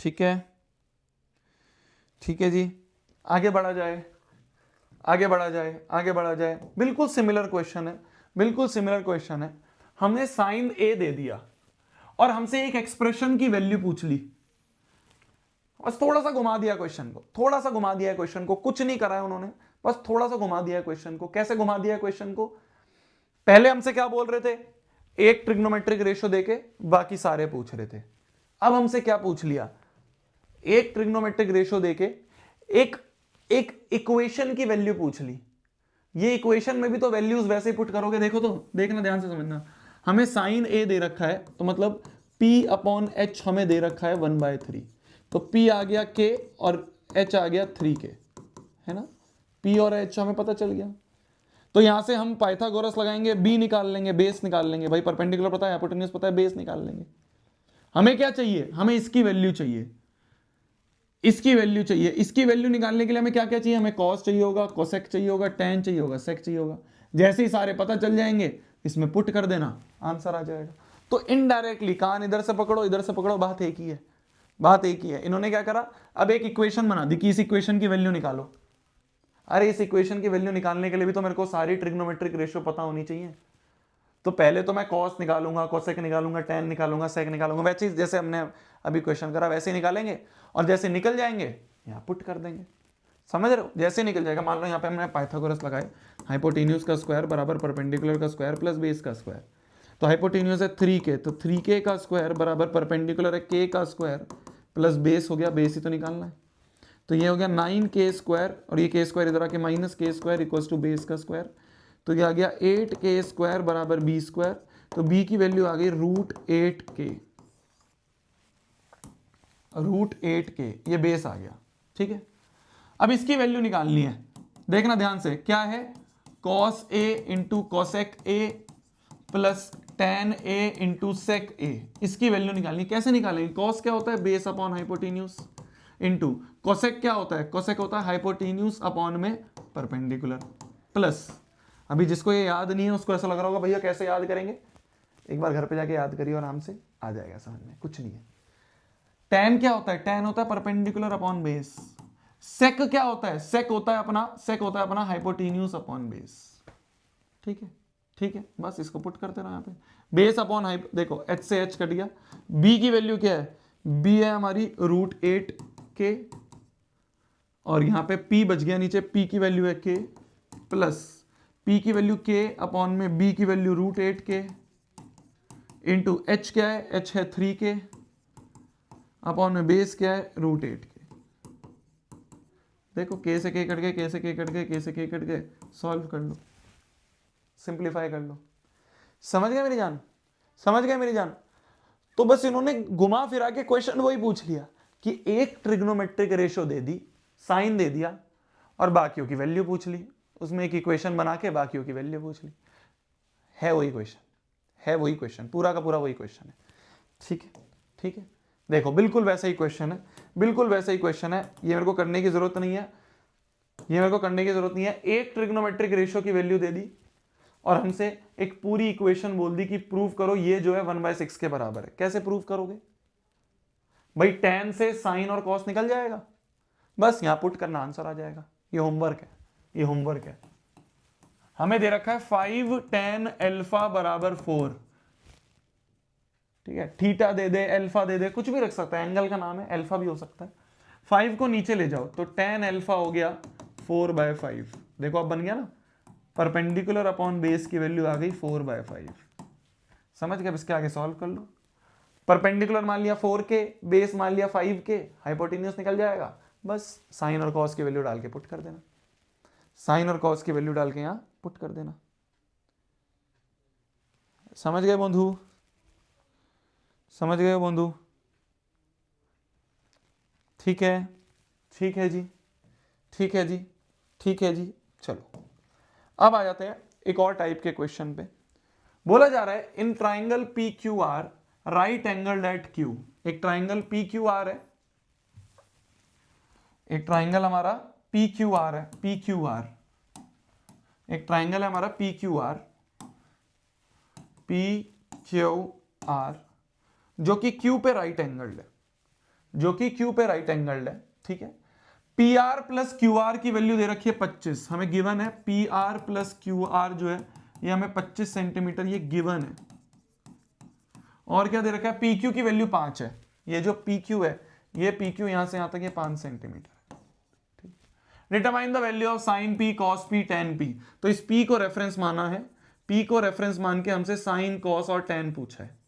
ठीक है, ठीक है जी, आगे बढ़ा जाए, आगे बढ़ा जाए, आगे बढ़ा जाए। बिल्कुल सिमिलर क्वेश्चन है, बिल्कुल सिमिलर क्वेश्चन है। हमने साइन ए दे दिया और हमसे एक एक्सप्रेशन की वैल्यू पूछ ली, बस थोड़ा सा घुमा दिया क्वेश्चन को, थोड़ा सा घुमा दिया क्वेश्चन को, कुछ नहीं करा है उन्होंने, बस थोड़ा सा घुमा दिया क्वेश्चन को। कैसे घुमा दिया क्वेश्चन को? पहले हमसे क्या बोल रहे थे, एक ट्रिग्नोमेट्रिक रेशियो देके बाकी सारे पूछ रहे थे। अब हमसे क्या पूछ लिया, एक ट्रिग्नोमेट्रिक रेशियो देके एक एक इक्वेशन की वैल्यू पूछ ली। ये इक्वेशन में भी तो वैल्यूज वैसे ही पुट करोगे, देखो तो देखना, ध्यान से समझना। हमें साइन ए दे रखा है, तो मतलब P/H हमें दे रखा है 1/3, तो P आ गया K और H आ गया 3K, है ना। P और H हमें पता चल गया, तो यहां से हम पाइथागोरस लगाएंगे, B निकाल लेंगे, बेस निकाल लेंगे। भाई परपेंडिकुलर पता है, हाइपोटेन्यूज पता है, बेस निकाल लेंगे। हमें क्या चाहिए, हमें इसकी वैल्यू चाहिए, इसकी वैल्यू चाहिए। इसकी वैल्यू निकालने के लिए हमें क्या क्या चाहिए, हमें कॉस चाहिए होगा, कोसेक चाहिए होगा, टैन चाहिए होगा, सेक चाहिए होगा। जैसे ही सारे पता चल जाएंगे, इसमें पुट कर देना, आंसर आ जाएगा। तो इनडायरेक्टली कान इधर से पकड़ो, इधर से पकड़ो, बात एक ही है, बात एक ही है। इन्होंने क्या करा, अब एक इक्वेशन बना दी कि इस इक्वेशन की वैल्यू निकालो। अरे इस इक्वेशन की वैल्यू निकालने के लिए भी तो मेरे को सारी ट्रिग्नोमेट्रिक रेशियो पता होनी चाहिए। तो पहले तो मैं कॉस निकालूंगा, कोसेक निकालूंगा, टैन निकालूंगा, सेक निकालूंगा, वैसे जैसे हमने अभी क्वेश्चन करा वैसे ही निकालेंगे, और जैसे निकल जाएंगे यहाँ पुट कर देंगे। समझ रहे हो, जैसे निकल जाएगा। मान लो यहाँ पे हमने पाइथागोरस लगाए, हाइपोटेन्यूज का स्क्वायर बराबर परपेंडिकुलर का स्क्वायर प्लस बेस का स्क्वायर। तो हाइपोटेन्यूज है 3K, तो 3K का स्क्वायर बराबर परपेंडिकुलर है K का स्क्वायर प्लस बेस हो गया, बेस ही तो निकालना है। तो ये हो गया 9K स्क्वायर, और ये K स्क्वायर इधर आके minus K square equal to base का स्क्वायर। तो ये आ गया 8K स्क्वायर बराबर B स्क्वायर। तो B की वैल्यू आ गई √8K, √8K, ये बेस आ गया। ठीक है, अब इसकी वैल्यू निकालनी है, देखना ध्यान से। क्या है, cos A into cosec A plus tan A into sec A, इसकी वैल्यू निकालनी। कैसे निकालेंगे, cos क्या होता है, base upon hypotenuse, into cosec क्या होता है, कोसेक होता है हाइपोटेन्यूज अपॉन में परपेंडिकुलर, प्लस, अभी जिसको ये याद नहीं है उसको ऐसा लग रहा होगा भैया कैसे याद करेंगे, एक बार घर पे जाके याद करिए, आराम से आ जाएगा समझ में, कुछ नहीं है। tan क्या होता है, tan होता है परपेंडिकुलर अपॉन बेस। सेक क्या होता है, सेक होता है अपना हाइपोटेन्यूज अपॉन बेस। ठीक है, ठीक है, बस इसको पुट करते रहो यहाँ पे, बेस अपॉन हाइप। देखो h से h कट गया, b की वैल्यू क्या है, b है हमारी √8K, और यहाँ पे p बच गया नीचे, p की वैल्यू है K, प्लस p की वैल्यू K अपॉन में b की वैल्यू √8K, इंटू h क्या है, h है 3K अपॉन में बेस क्या है √8K। देखो K से K कट गए, K से K कट गए, K से K कट गए, सॉल्व कर लो, सिंप्लीफाई कर लो। समझ गए मेरी जान, समझ गए मेरी जान। तो बस इन्होंने घुमा फिरा के क्वेश्चन वही पूछ लिया कि एक ट्रिग्नोमेट्रिक रेशियो दे दी, साइन दे दिया, और बाकियों की वैल्यू पूछ ली, उसमें एक इक्वेशन बना के बाकियों की वैल्यू पूछ ली। है वही क्वेश्चन, है वही क्वेश्चन, पूरा का पूरा वही क्वेश्चन है। ठीक है, ठीक है, देखो बिल्कुल वैसा ही क्वेश्चन है, बिल्कुल वैसा ही क्वेश्चन है। ये मेरे को करने की जरूरत नहीं है, ये मेरे को करने की जरूरत नहीं है। एक ट्रिग्नोमेट्रिक रेशियो की वैल्यू दे दी और हमसे एक पूरी इक्वेशन बोल दी कि प्रूव करो ये जो है 1/6 के बराबर है। कैसे प्रूव करोगे भाई, tan से साइन और कॉस निकल जाएगा, बस यहां पुट करना, आंसर आ जाएगा। ये होमवर्क है, ये होमवर्क है। हमें दे रखा है 5 tan अल्फा बराबर 4, ठीक है, थीटा दे दे, अल्फा दे दे, कुछ भी रख सकता है, एंगल का नाम है, अल्फा भी हो सकता है। 5 को नीचे ले जाओ तो tan अल्फा हो गया 4/5। देखो अब बन गया ना, परपेंडिकुलर अपॉन बेस की वैल्यू आ गई 4/5। समझ गए, इसके आगे सॉल्व कर लो। परपेंडिकुलर मान लिया 4K, बेस मान लिया 5K, हाइपोटेन्यूज निकल जाएगा, बस साइन और कॉस की वैल्यू डाल के पुट कर देना, साइन और कॉस की वैल्यू डाल के यहां पुट कर देना। समझ गए बंधु, समझ गए बंधु, ठीक है, ठीक है जी, ठीक है जी, ठीक है जी। चलो अब आ जाते हैं एक और टाइप के क्वेश्चन पे। बोला जा रहा है in triangle PQR right angle at Q, एक ट्राइंगल PQR है, एक ट्राइंगल हमारा पी क्यू आर है, पी क्यू आर, एक ट्राइंगल है हमारा P Q R, P Q R, जो कि क्यू पे राइट एंगल्ड है, जो कि क्यू पे राइट एंगल्ड है, ठीक है। P R plus Q R की वैल्यू दे रखी है 25, हमें गिवन है P R plus Q R जो है ये हमें 25 सेंटीमीटर, ये गिवन है। और क्या दे रखा है, पी क्यू की वैल्यू 5 है, ये जो पी क्यू है, ये पी क्यू यहां से यहां तक ये 5 सेंटीमीटर है। Determine the value of sine P, cos P, tan P. तो इस पी को रेफरेंस माना है, पी को रेफरेंस मान के हमसे साइन, कॉस और टेन पूछा है।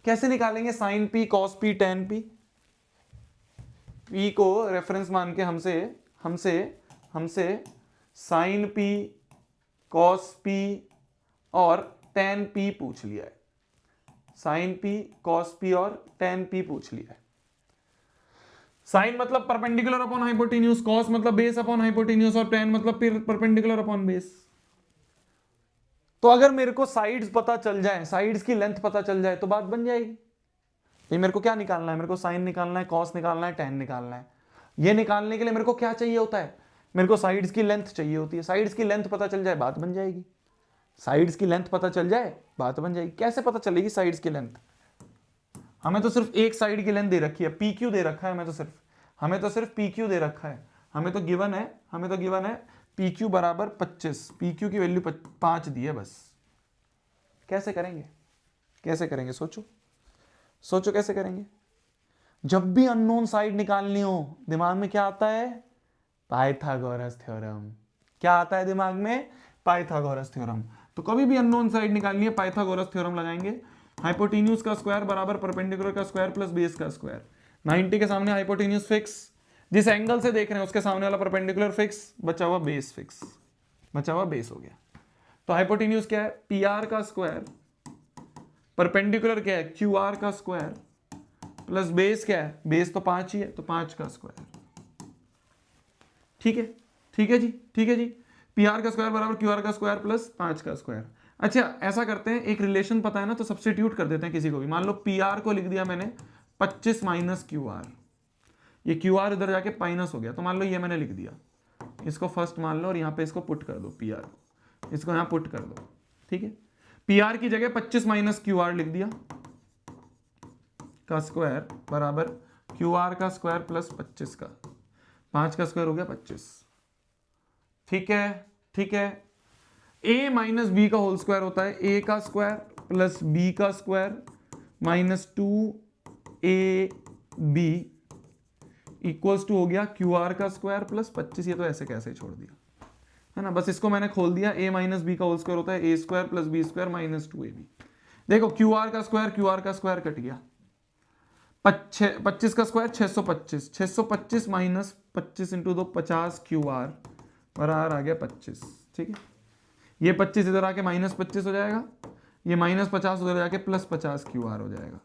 कैसे निकालेंगे sine P, cos P, tan P? P को रेफरेंस मान के हमसे साइन पी, कॉस पी और टेन पी पूछ लिया है। साइन पी, कॉस पी और टेन पी पूछ लिया है। साइन मतलब परपेंडिकुलर अपॉन हाइपोटेन्यूज, कॉस मतलब बेस अपॉन हाइपोटेन्यूज और टेन मतलब परपेंडिकुलर अपॉन बेस। तो अगर मेरे को साइड्स पता चल जाए, साइड्स की लेंथ पता चल जाए तो बात बन जाएगी। ये मेरे को क्या निकालना है, मेरे को साइन निकालना है, कॉस निकालना है, टेन निकालना है। ये निकालने के लिए मेरे को क्या चाहिए होता है, मेरे को साइड्स की लेंथ चाहिए होती है। साइड्स की लेंथ पता चल जाए बात बन जाएगी। साइड्स की लेंथ पता चल जाए बात बन जाएगी। कैसे पता चलेगी साइड्स की लेंथ? हमें तो सिर्फ एक साइड की लेंथ दे रखी है, पी क्यू दे रखा है, हमें तो सिर्फ पी क्यू दे रखा है। हमें तो गिवन है पी क्यू बराबर 25, पी क्यू की वैल्यू 5 दी है बस। कैसे करेंगे सोचो कैसे करेंगे। जब भी अननोन साइड निकालनी हो दिमाग में क्या आता है, पाइथागोरस थ्योरम। क्या आता है दिमाग में, पाइथागोरस थ्योरम। तो कभी भी अननोन साइड निकालनी है, पाइथागोरस थ्योरम लगाएंगे। हाइपोटेन्यूज का स्क्वायर बराबर परपेंडिकुलर का स्क्वायर प्लस बेस का स्क्वायर। 90 के सामने हाइपोटेन्यूज फिक्स, जिस एंगल से देख रहे हैं उसके सामने वाला परपेंडिकुलर फिक्स, बचा हुआ बेस फिक्स, बचा हुआ बेस हो गया। तो हाइपोटेन्यूज क्या है, पी आर का स्क्वायर, परपेंडिकुलर क्या है, क्यू आर का स्क्वायर, प्लस बेस क्या है, बेस तो 5 ही है तो 5 का स्क्वायर। ठीक है जी। पी आर का स्क्वायर बराबर क्यू आर का स्क्वायर प्लस 5 का स्क्वायर। अच्छा ऐसा करते हैं, एक रिलेशन पता है ना तो सब्स्टिट्यूट कर देते हैं किसी को भी। मान लो पी आर को लिख दिया मैंने 25 माइनस क्यू आर, ये क्यू आर इधर जाके माइनस हो गया, तो मान लो ये मैंने लिख दिया, इसको फर्स्ट मान लो और यहाँ पे इसको पुट कर दो, पी आर को इसको यहाँ पुट कर दो। ठीक है, पी आर की जगह 25 माइनस क्यू आर लिख दिया का स्क्वायर बराबर क्यू आर का स्क्वायर प्लस 25 का, 5 का स्क्वायर हो गया 25। ठीक है, a माइनस बी का होल स्क्वायर होता है a का स्क्वायर प्लस b का square minus 2ab equals to हो गया क्यू आर का स्क्वायर प्लस 25। ये तो ऐसे कैसे छोड़ दिया है ना, बस इसको मैंने खोल दिया। a माइनस बी का होल स्क्वायर होता है a square plus B square minus 2ab। देखो क्यू आर का स्क्वायर कट गया, 25 का square 625, 625 minus 25 into 2 50 Q R बराबर आ गया 25। ठीक है, ये 25 इधर आके माइनस 25 हो जाएगा, ये माइनस 50 उधर जाके प्लस 50 क्यू आर हो जाएगा,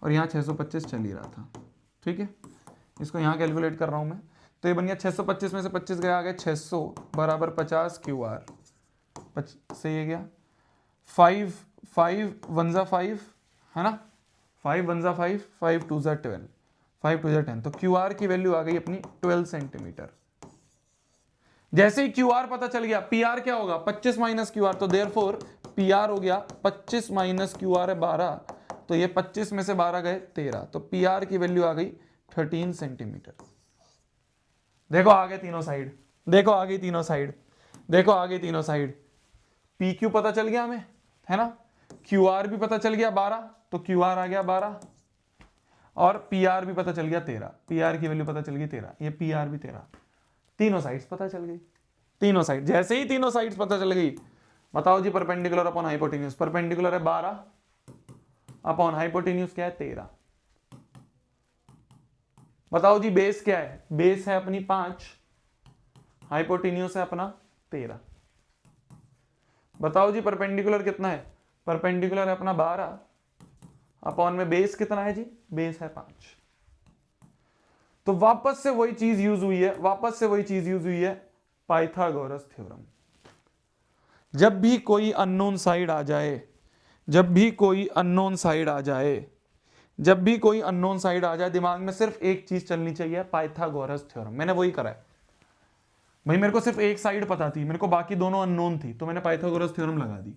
और यहाँ 625 चल ही रहा था। ठीक है, इसको यहाँ कैलकुलेट कर रहा हूँ मैं, तो ये बन गया 625 में से 25 गया, आ गया 600 बराबर 50 क्यू आर। सही है गया, 5 1 जा 5 है ना, 5 1 जा 5, 5 2 जा 12, 5 2 जा 10, तो क्यू आर की वैल्यू आ गई अपनी 12 सेंटीमीटर। जैसे ही क्यू आर पता चल गया, पी आर क्या होगा 25 माइनस क्यू आर, तो देयरफॉर पी आर हो गया 25 माइनस क्यू आर है 12, तो ये 25 में से 12 गए 13, तो पी आर की वैल्यू आ गई 13 सेंटीमीटर। देखो आ गए तीनों साइड, पी क्यू पता चल गया हमें है ना, क्यू आर भी पता चल गया 12, तो क्यू आर आ गया 12 और पी आर भी पता चल गया 13, पी आर की वैल्यू पता चल गई 13, ये पी आर भी 13, तीनों साइड्स पता चल गई। तीनों साइड, जैसे ही तीनों साइड्स पता चल गई, बताओ जी परपेंडिकुलर अपॉन हाइपोटेन्यूज, परपेंडिकुलर है 12 अपॉन हाइपोटेन्यूज क्या है 13। बताओ जी बेस क्या है, बेस है अपनी 5, हाइपोटेन्यूज है अपना 13। बताओ जी परपेंडिकुलर कितना है, परपेंडिकुलर है अपना 12 अपॉन में बेस कितना है जी, बेस है 5। तो वापस से वही चीज यूज हुई है, पाइथागोरस थ्योरम। जब भी कोई अननोन साइड आ जाए, जब भी कोई अननोन साइड आ जाए दिमाग में सिर्फ एक चीज चलनी चाहिए, पाइथागोरस थ्योरम। मैंने वही करा है भाई, मेरे को सिर्फ एक साइड पता थी, मेरे को बाकी दोनों अननोन थी, तो मैंने पाइथागोरस थ्योरम लगा दी।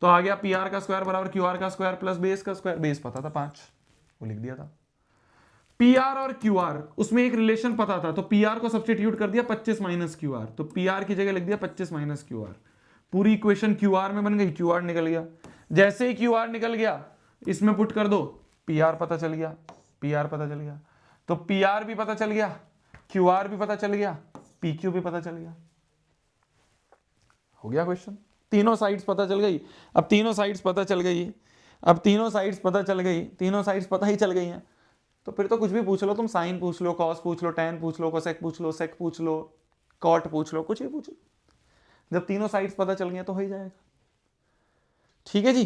तो आ गया पी आर का स्क्वायर बराबर क्यू आर का स्क्वायर प्लस बेस का स्क्वायर, बेस पता था 5, वो लिख दिया था। पी आर और क्यू आर, उसमें एक रिलेशन पता था, तो पी आर को सब्सटीट्यूट कर दिया 25 माइनस क्यू आर, तो पी आर की जगह लिख दिया 25 माइनस क्यू आर। पूरी इक्वेशन क्यू आर में बन गई, क्यू आर निकल गया। जैसे ही क्यू आर निकल गया इसमें पुट कर दो, पी आर पता चल गया, पी आर पता चल गया, तो पी आर भी पता चल गया, क्यू आर भी पता चल गया, पी क्यू भी पता चल गया। हो गया क्वेश्चन, तीनों साइड्स पता चल गई। अब तीनों साइड्स पता चल गई, अब तीनों साइड्स पता चल गई, तीनों साइड्स पता ही चल गई हैं, तो फिर तो कुछ भी पूछ लो तुम, साइन पूछ लो, कॉस पूछ लो, टैन पूछ लो, कोसेक पूछ लो, सेक पूछ लो, कॉट पूछ लो, कुछ भी पूछ लो, जब तीनों साइड्स पता चल गई तो हो ही जाएगा। ठीक है जी,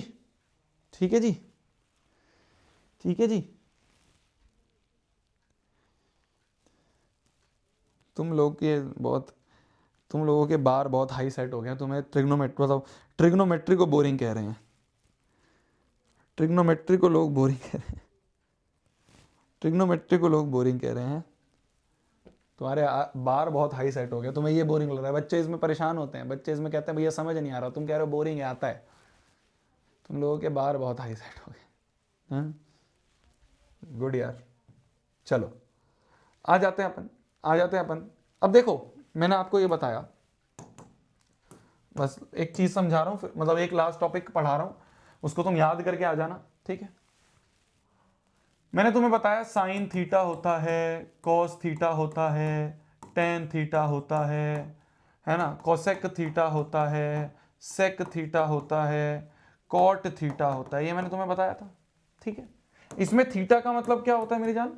ठीक है जी, ठीक है जी। तुम लोगों के बार बहुत हाई सेट हो गए, तुम्हें ट्रिग्नोमेट्री बताओ, ट्रिग्नोमेट्री को बोरिंग कह रहे हैं, ट्रिग्नोमेट्री को लोग बोरिंग कह रहे हैं, ट्रिग्नोमेट्री को लोग बोरिंग कह रहे हैं। तुम्हारे बार बहुत हाई सेट हो गया, तुम्हें ये बोरिंग लग रहा है। बच्चे इसमें परेशान होते हैं, बच्चे इसमें कहते हैं भैया समझ नहीं आ रहा, तुम कह रहे हो बोरिंग है, आता है। तुम लोगों के बार बहुत हाई सेट हो गए। गुड यार, चलो आ जाते हैं अपन। अब देखो मैंने आपको ये बताया, बस एक चीज समझा रहा हूं, मतलब एक लास्ट टॉपिक पढ़ा रहा हूं, उसको तुम याद करके आ जाना, ठीक है। मैंने तुम्हें बताया साइन थीटा होता है, कॉस थीटा होता है, टेन थीटा होता है ना, कोसेक थीटा होता है, सेक थीटा होता है, कॉट थीटा होता है, ये मैंने तुम्हें बताया था, ठीक है। इसमें थीटा का मतलब क्या होता है मेरी जान?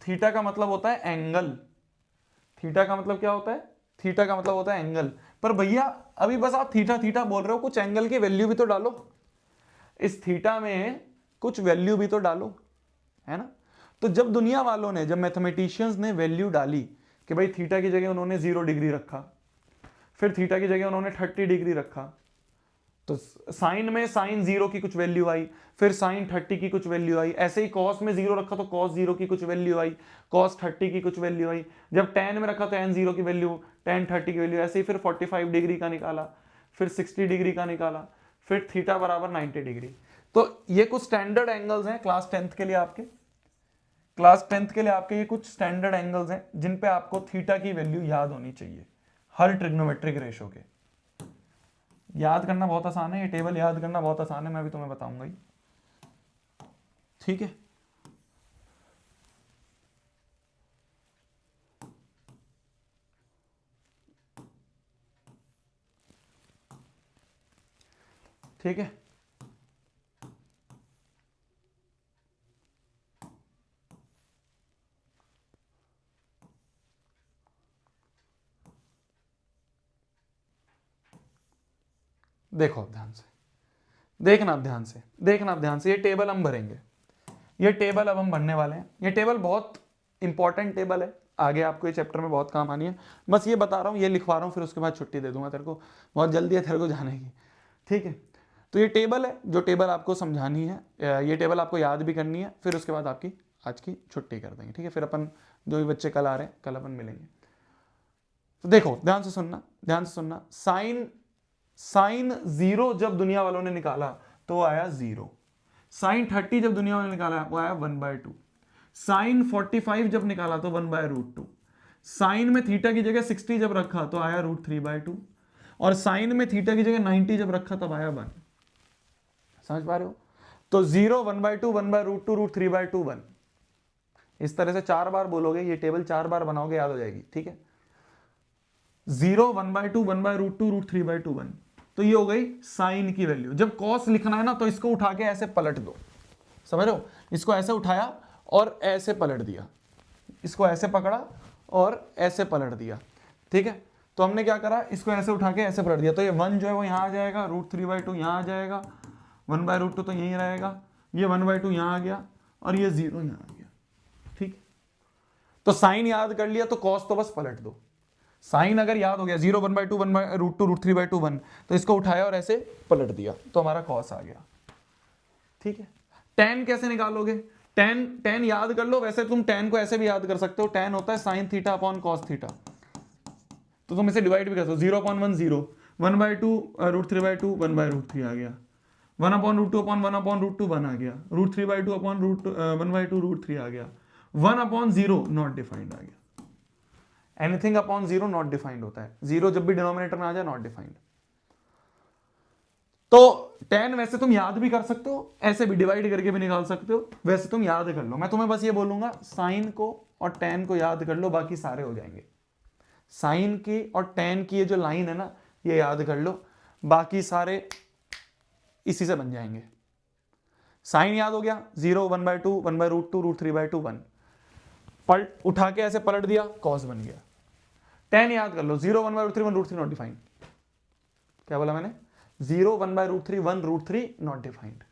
थीटा का मतलब होता है एंगल। थीटा का मतलब क्या होता है? थीटा का मतलब होता है एंगल। पर भैया अभी बस आप थीटा थीटा बोल रहे हो, कुछ एंगल की वैल्यू भी तो डालो, इस थीटा में कुछ वैल्यू भी तो डालो, है ना। तो जब दुनिया वालों ने, जब मैथमेटिशियंस ने वैल्यू डाली कि भाई थीटा की जगह उन्होंने 0 डिग्री रखा, फिर थीटा की जगह उन्होंने 30 डिग्री रखा, तो साइन में साइन 0 की कुछ वैल्यू आई, फिर साइन 30 की कुछ वैल्यू आई, ऐसे ही कॉस में 0 रखा तो कॉस 0 की कुछ वैल्यू आई, कॉस 30 की कुछ वैल्यू आई, जब tan में रखा तो tan 0 की वैल्यू, tan 30 की वैल्यू, ऐसे ही फिर 45 डिग्री का निकाला, फिर 60 डिग्री का निकाला, फिर थीटा बराबर 90 डिग्री। तो ये कुछ स्टैंडर्ड एंगल्स हैं क्लास 10th के लिए आपके, क्लास 10th के लिए आपके ये कुछ स्टैंडर्ड एंगल्स हैं जिन पे आपको थीटा की वैल्यू याद होनी चाहिए हर ट्रिग्नोमेट्रिक रेशो के। याद करना बहुत आसान है, ये टेबल याद करना बहुत आसान है, मैं भी तुम्हें बताऊंगा ही, ठीक है। ठीक है, देखो अब ध्यान से, देखना अब ध्यान से, देखना अब ध्यान से, ये टेबल हम भरेंगे, ये टेबल अब हम भरने वाले हैं। ये टेबल बहुत इंपॉर्टेंट टेबल है, आगे आपको ये चैप्टर में बहुत काम आनी है। बस ये बता रहा हूँ, ये लिखवा रहा हूँ, फिर उसके बाद छुट्टी दे दूंगा तेरे को, बहुत जल्दी है तेरे को जाने की, ठीक है। तो ये टेबल है, जो टेबल आपको समझानी है, ये टेबल आपको याद भी करनी है, फिर उसके बाद आपकी आज की छुट्टी कर देंगे, ठीक है। फिर अपन जो भी बच्चे कल आ रहे हैं, कल अपन मिलेंगे। तो देखो ध्यान से सुनना, ध्यान से सुनना, साइन 0 जब दुनिया वालों ने निकाला तो आया 0, साइन 30 जब दुनिया वालों ने निकाला वो आया 1/2, साइन 45 जब निकाला तो 1/√2, साइन में थीटा की जगह 60 जब रखा तो आया √3/2, और साइन में थीटा की जगह 90 जब रखा तब आया 1। समझ पा रहे हो? तो 0, 1/2, 1/√2, √3/2, 1, इस तरह से 4 बार बोलोगे, ये टेबल 4 बार बनाओगे, याद हो जाएगी, ठीक है। 0, 1/2, 1/√2, √3/2, 1, तो ये हो गई साइन की वैल्यू। जब कॉस लिखना है ना तो इसको उठा के ऐसे पलट दो, समझ रहे हो, इसको ऐसे उठाया और ऐसे पलट दिया, इसको ऐसे पकड़ा और ऐसे पलट दिया, ठीक है। तो हमने क्या करा, इसको ऐसे उठा के ऐसे पलट दिया, तो ये 1 जो है वो यहाँ आ जाएगा, √3/2 यहाँ आ जाएगा, 1/√2 तो यहीं रहेगा, ये 1/2 यहाँ आ गया और ये 0 यहाँ आ गया, ठीक। तो साइन याद कर लिया तो कॉस तो बस पलट दो। साइन अगर याद हो गया 0, 1/2, 1/√2, √3/2, 1, तो इसको उठाया और ऐसे पलट दिया तो हमारा कॉस आ गया, ठीक है। tan कैसे निकालोगे? टेन याद कर लो, वैसे तुम टेन को ऐसे भी याद कर सकते हो, टेन होता है sine theta upon cos theta, तो तुम इसे डिवाइड भी कर सकते हो, 0/1 0, 1/2 √3/2 1/√3 आ गया, 1/√2 अपॉन 1/√2 1 आ गया, √3/2 अपॉन 1/2 √3 आ गया, 1/0 नॉट डिफाइंड आ गया। एनीथिंग अपॉन 0 नॉट डिफाइंड होता है, 0 जब भी डिनोमिनेटर में आ जाए नॉट डिफाइंड। तो 10 वैसे तुम याद भी कर सकते हो, ऐसे भी डिवाइड करके भी निकाल सकते हो, वैसे तुम याद कर लो। मैं तुम्हें बस ये बोलूंगा साइन को और 10 को याद कर लो, बाकी सारे हो जाएंगे। साइन की और 10 की ये जो लाइन है ना, ये याद कर लो, बाकी सारे इसी से बन जाएंगे। साइन याद हो गया, 0 1/2 1/√2 √3/2 1, पलट उठा के ऐसे पलट दिया, कॉस बन गया। 10 याद कर लो, 0 1/√3 1√3 नॉट डिफाइंड। क्या बोला मैंने? 0 1/√3 1√3 नॉट डिफाइंड,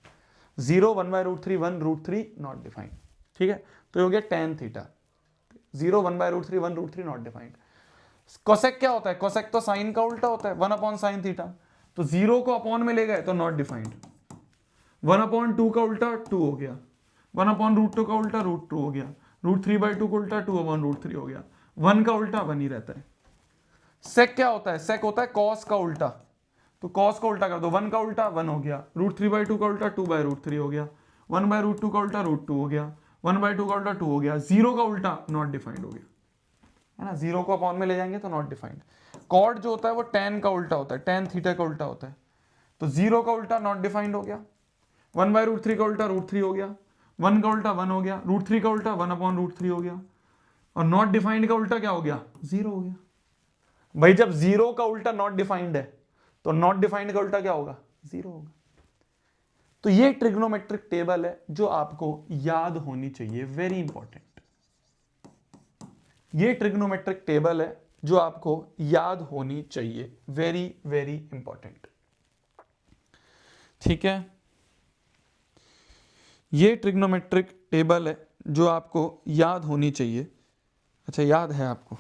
0 1/√3 1√3 नॉट डिफाइंड। ठीक है, तो ये हो गया tan theta, 0 1/√3 1√3 not defined. Cosec क्या होता है? कोसेक तो साइन का उल्टा होता है, 1/sin थीटा, तो 0 को अपॉन में ले गए तो नॉट डिफाइंड। 1/2 का उल्टा 2 हो गया, 1/√2 का उल्टा √2 हो गया, √3/2 का उल्टा 2/√3 हो गया, 1 का उल्टा 1 ही रहता है। सेक क्या होता है? सेक होता है कॉस का उल्टा, तो कॉस का उल्टा कर दो, 1 का उल्टा 1 हो गया, √3/2 का उल्टा 2/√3 हो गया, 1/√2 का उल्टा √2 हो गया, 1/2 का उल्टा 2 हो गया, 0 का उल्टा नॉट डिफाइंड हो गया, है ना। 0 को अपॉन में ले जाएंगे तो नॉट डिफाइंड। कॉड जो होता है वो tan का उल्टा होता है, tan थीटा का उल्टा होता है, तो 0 का उल्टा नॉट डिफाइंड हो गया, 1/√3 का उल्टा √3 हो गया, 1 का उल्टा 1 हो गया, √3 का उल्टा 1/√3 हो गया, और नॉट डिफाइंड का उल्टा क्या हो गया? 0 हो गया। भाई जब 0 का उल्टा नॉट डिफाइंड है तो नॉट डिफाइंड का उल्टा क्या होगा? 0 होगा। तो ये ट्रिग्नोमेट्रिक टेबल है जो आपको याद होनी चाहिए, वेरी इंपॉर्टेंट। ये ट्रिग्नोमेट्रिक टेबल है जो आपको याद होनी चाहिए, वेरी वेरी इंपॉर्टेंट। ठीक है, ये ट्रिग्नोमेट्रिक टेबल है जो आपको याद होनी चाहिए। अच्छा, याद है आपको?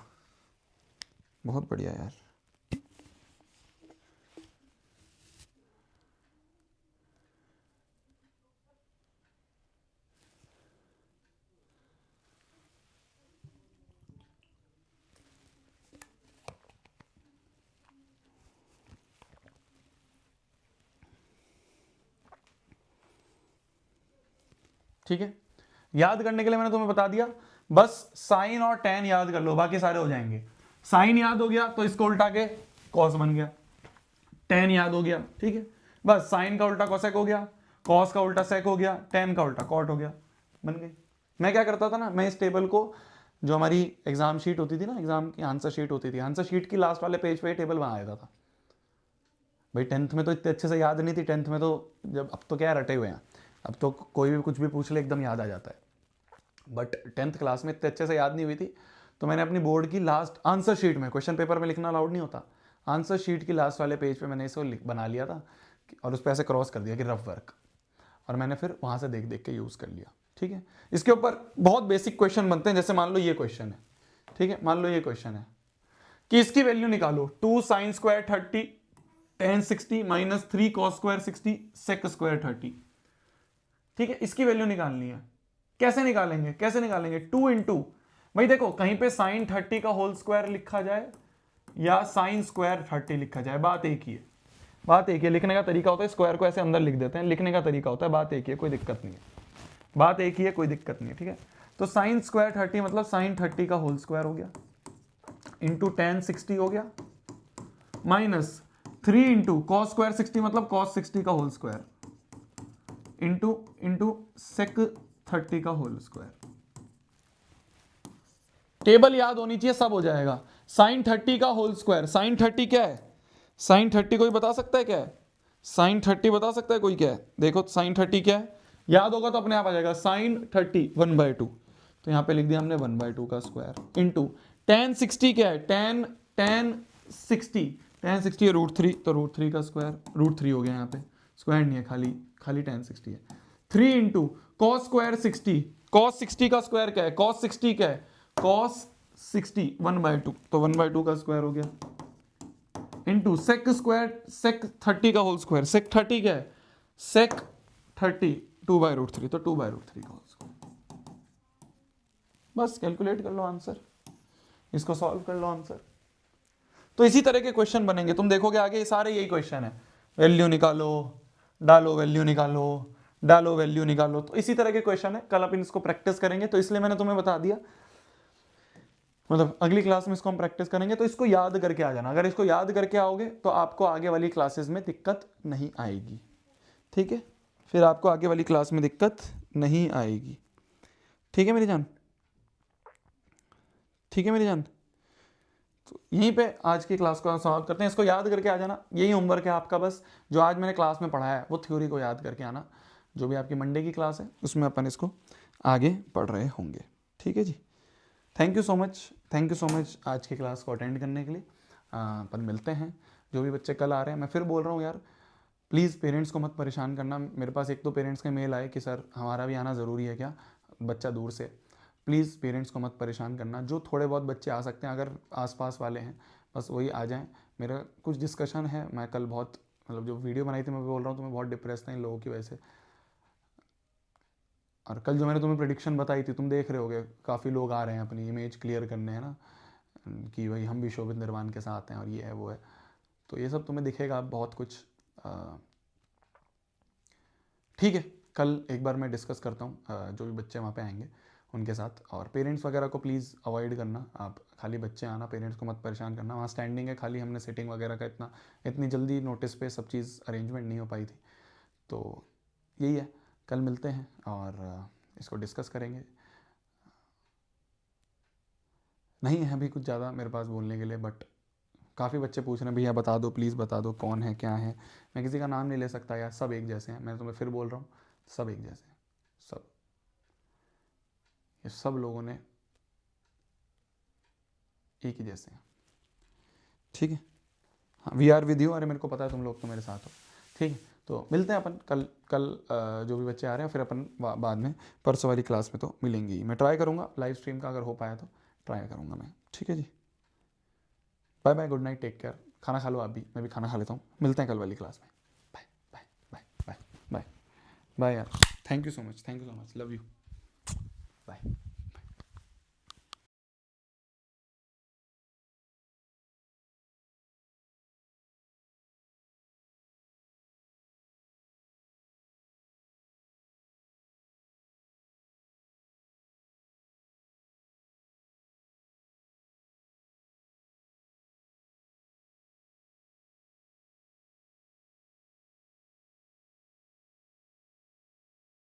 बहुत बढ़िया यार। ठीक है, याद करने के लिए मैंने तुम्हें बता दिया, बस साइन और tan याद कर लो, बाकी सारे हो जाएंगे। साइन याद हो गया तो इसको उल्टा के कॉस बन गया, tan याद हो गया, ठीक है, बस साइन का उल्टा कोसेक हो गया, कॉस का उल्टा सेक हो गया, tan का उल्टा कॉट हो गया, बन गई। मैं क्या करता था ना, मैं इस टेबल को, जो हमारी एग्जाम शीट होती थी ना, एग्जाम की आंसर शीट होती थी, आंसर शीट की लास्ट वाले पेज पे टेबल बना देता था। भाई 10th में तो इतने अच्छे से याद नहीं थी, 10th में तो जब, अब तो क्या रटे हुए हैं, अब तो कोई भी कुछ भी पूछ ले एकदम याद आ जाता है, बट 10th क्लास में इतने अच्छे से याद नहीं हुई थी, तो मैंने अपनी बोर्ड की लास्ट आंसर शीट में, क्वेश्चन पेपर में लिखना अलाउड नहीं होता, आंसर शीट की लास्ट वाले पेज पे मैंने इसको बना लिया था, और उस पर ऐसे क्रॉस कर दिया कि रफ वर्क, और मैंने फिर वहाँ से देख देख के यूज़ कर लिया। ठीक है, इसके ऊपर बहुत बेसिक क्वेश्चन बनते हैं, जैसे मान लो ये क्वेश्चन है, ठीक है, मान लो ये क्वेश्चन है कि इसकी वैल्यू निकालो, 2 sin square 30 tan 60 minus 3 cos square 60 sec square 30। ठीक है, इसकी वैल्यू निकालनी है। कैसे निकालेंगे? कैसे निकालेंगे? 2 इंटू, भाई देखो कहीं पे साइन 30 का होल स्क्वायर लिखा जाए या साइन स्क्वायर 30 लिखा जाए, बात एक ही है, बात एक ही है। लिखने का तरीका होता है, स्क्वायर को ऐसे अंदर लिख देते हैं, लिखने का तरीका होता है, बात एक ही है, कोई दिक्कत नहीं है, बात एक ही है, कोई दिक्कत नहीं है। ठीक है, तो साइन स्क्वायर 30 मतलब साइन 30 का होल स्क्वायर हो गया, इंटू tan 60 हो गया, माइनस 3 इंटू कॉस स्क्वायर 60 मतलब कॉस 60 का होल स्क्वायर, इंटू सेक 30 का होल स्क्वायर। टेबल याद होनी चाहिए, सब हो जाएगा। साइन 30 का होल स्क्वायर, साइन 30 क्या है? साइन 30 कोई बता सकता है क्या है? साइन 30 बता सकता है कोई क्या है? देखो साइन 30 क्या है, याद होगा तो अपने आप आ जाएगा, साइन 30 1/2, तो यहां पे लिख दिया हमने 1/2 का स्क्वायर, इंटू tan 60 क्या है? tan 60 है √3, तो √3 का स्क्वायर, √3 हो गया, यहाँ पे स्क्वायर नहीं है, खाली tan 60 है। 3 इंटू कॉस स्क्वायर 60, कॉस 60 का स्क्वायर क्या है? कॉस 60 क्या है? कॉस 60 1/2, तो 1/2 का स्क्वायर हो गया, इंटू सेक स्क्वायर, सेक 30 का होल स्क्वायर, सेक 30 क्या है? सेक 30 2/√3, तो 2/√3 का होल स्क्वायर। बस कैलकुलेट कर लो आंसर, इसको सॉल्व कर लो आंसर। तो इसी तरह के क्वेश्चन बनेंगे, तुम देखोगे आगे सारे यही क्वेश्चन है, वैल्यू निकालो, डालो वैल्यू निकालो, डालो वैल्यू निकालो, तो इसी तरह के क्वेश्चन है। कल अपन इसको प्रैक्टिस करेंगे, तो इसलिए मैंने तुम्हें बता दिया, मतलब अगली क्लास में इसको हम प्रैक्टिस करेंगे, तो इसको याद करके आ जाना। अगर इसको याद करके आओगे तो आपको आगे वाली क्लासेस में दिक्कत नहीं आएगी, ठीक है, फिर आपको आगे वाली क्लास में दिक्कत नहीं आएगी, ठीक है मेरी जान, ठीक है मेरी जान। तो यहीं पे आज की क्लास को समाप्त करते हैं, इसको याद करके आ जाना, यही होमवर्क है आपका बस। जो आज मैंने क्लास में पढ़ाया है वो थ्योरी को याद करके आना, जो भी आपकी मंडे की क्लास है उसमें अपन इसको आगे पढ़ रहे होंगे, ठीक है जी। Thank you so much, thank you so much आज की क्लास को अटेंड करने के लिए। अपन मिलते हैं, जो भी बच्चे कल आ रहे हैं। मैं फिर बोल रहा हूँ यार, प्लीज़ पेरेंट्स को मत परेशान करना। मेरे पास एक तो पेरेंट्स का मेल आए कि सर हमारा भी आना ज़रूरी है क्या, बच्चा दूर से। प्लीज़ पेरेंट्स को मत परेशान करना, जो थोड़े बहुत बच्चे आ सकते हैं अगर आसपास वाले हैं बस वही आ जाएं। मेरा कुछ डिस्कशन है, मैं कल बहुत मतलब जो वीडियो बनाई थी मैं बोल रहा हूँ तो मैं बहुत डिप्रेस था इन लोगों की वजह से। और कल जो मैंने तुम्हें प्रेडिक्शन बताई थी, तुम देख रहे होगे काफ़ी लोग आ रहे हैं अपनी इमेज क्लियर करने, है ना, कि भाई हम भी शोभित निर्वाण के साथ हैं और ये है वो है, तो ये सब तुम्हें दिखेगा बहुत कुछ। ठीक है, कल एक बार मैं डिस्कस करता हूँ जो भी बच्चे वहाँ पे आएंगे उनके साथ। और पेरेंट्स वगैरह को प्लीज़ अवॉइड करना, आप खाली बच्चे आना, पेरेंट्स को मत परेशान करना। वहाँ स्टैंडिंग है खाली, हमने सिटिंग वगैरह का इतनी जल्दी नोटिस पे सब चीज़ अरेंजमेंट नहीं हो पाई थी, तो यही है। कल मिलते हैं और इसको डिस्कस करेंगे। नहीं है अभी कुछ ज़्यादा मेरे पास बोलने के लिए, बट काफ़ी बच्चे पूछ रहे हैं भैया बता दो, प्लीज़ बता दो कौन है क्या है। मैं किसी का नाम नहीं ले सकता यार, सब एक जैसे हैं, मैं तुम्हें फिर बोल रहा हूँ, सब एक जैसे हैं, सब, ये सब लोगों ने एक ही जैसे हैं, ठीक है। हाँ, वी आर विद यू, अरे मेरे को पता है तुम लोग तो मेरे साथ हो, ठीक है। तो मिलते हैं अपन कल जो भी बच्चे आ रहे हैं, फिर अपन बाद में परसों वाली क्लास में तो मिलेंगे ही। मैं ट्राई करूँगा लाइव स्ट्रीम का, अगर हो पाया तो ट्राई करूँगा मैं, ठीक है जी। Bye bye, good night, take care, खाना खा लो आप भी, मैं भी खाना खा लेता हूँ, मिलते हैं कल वाली क्लास में। Bye bye bye bye bye bye यार, thank you so much, thank you so much, love you, bye.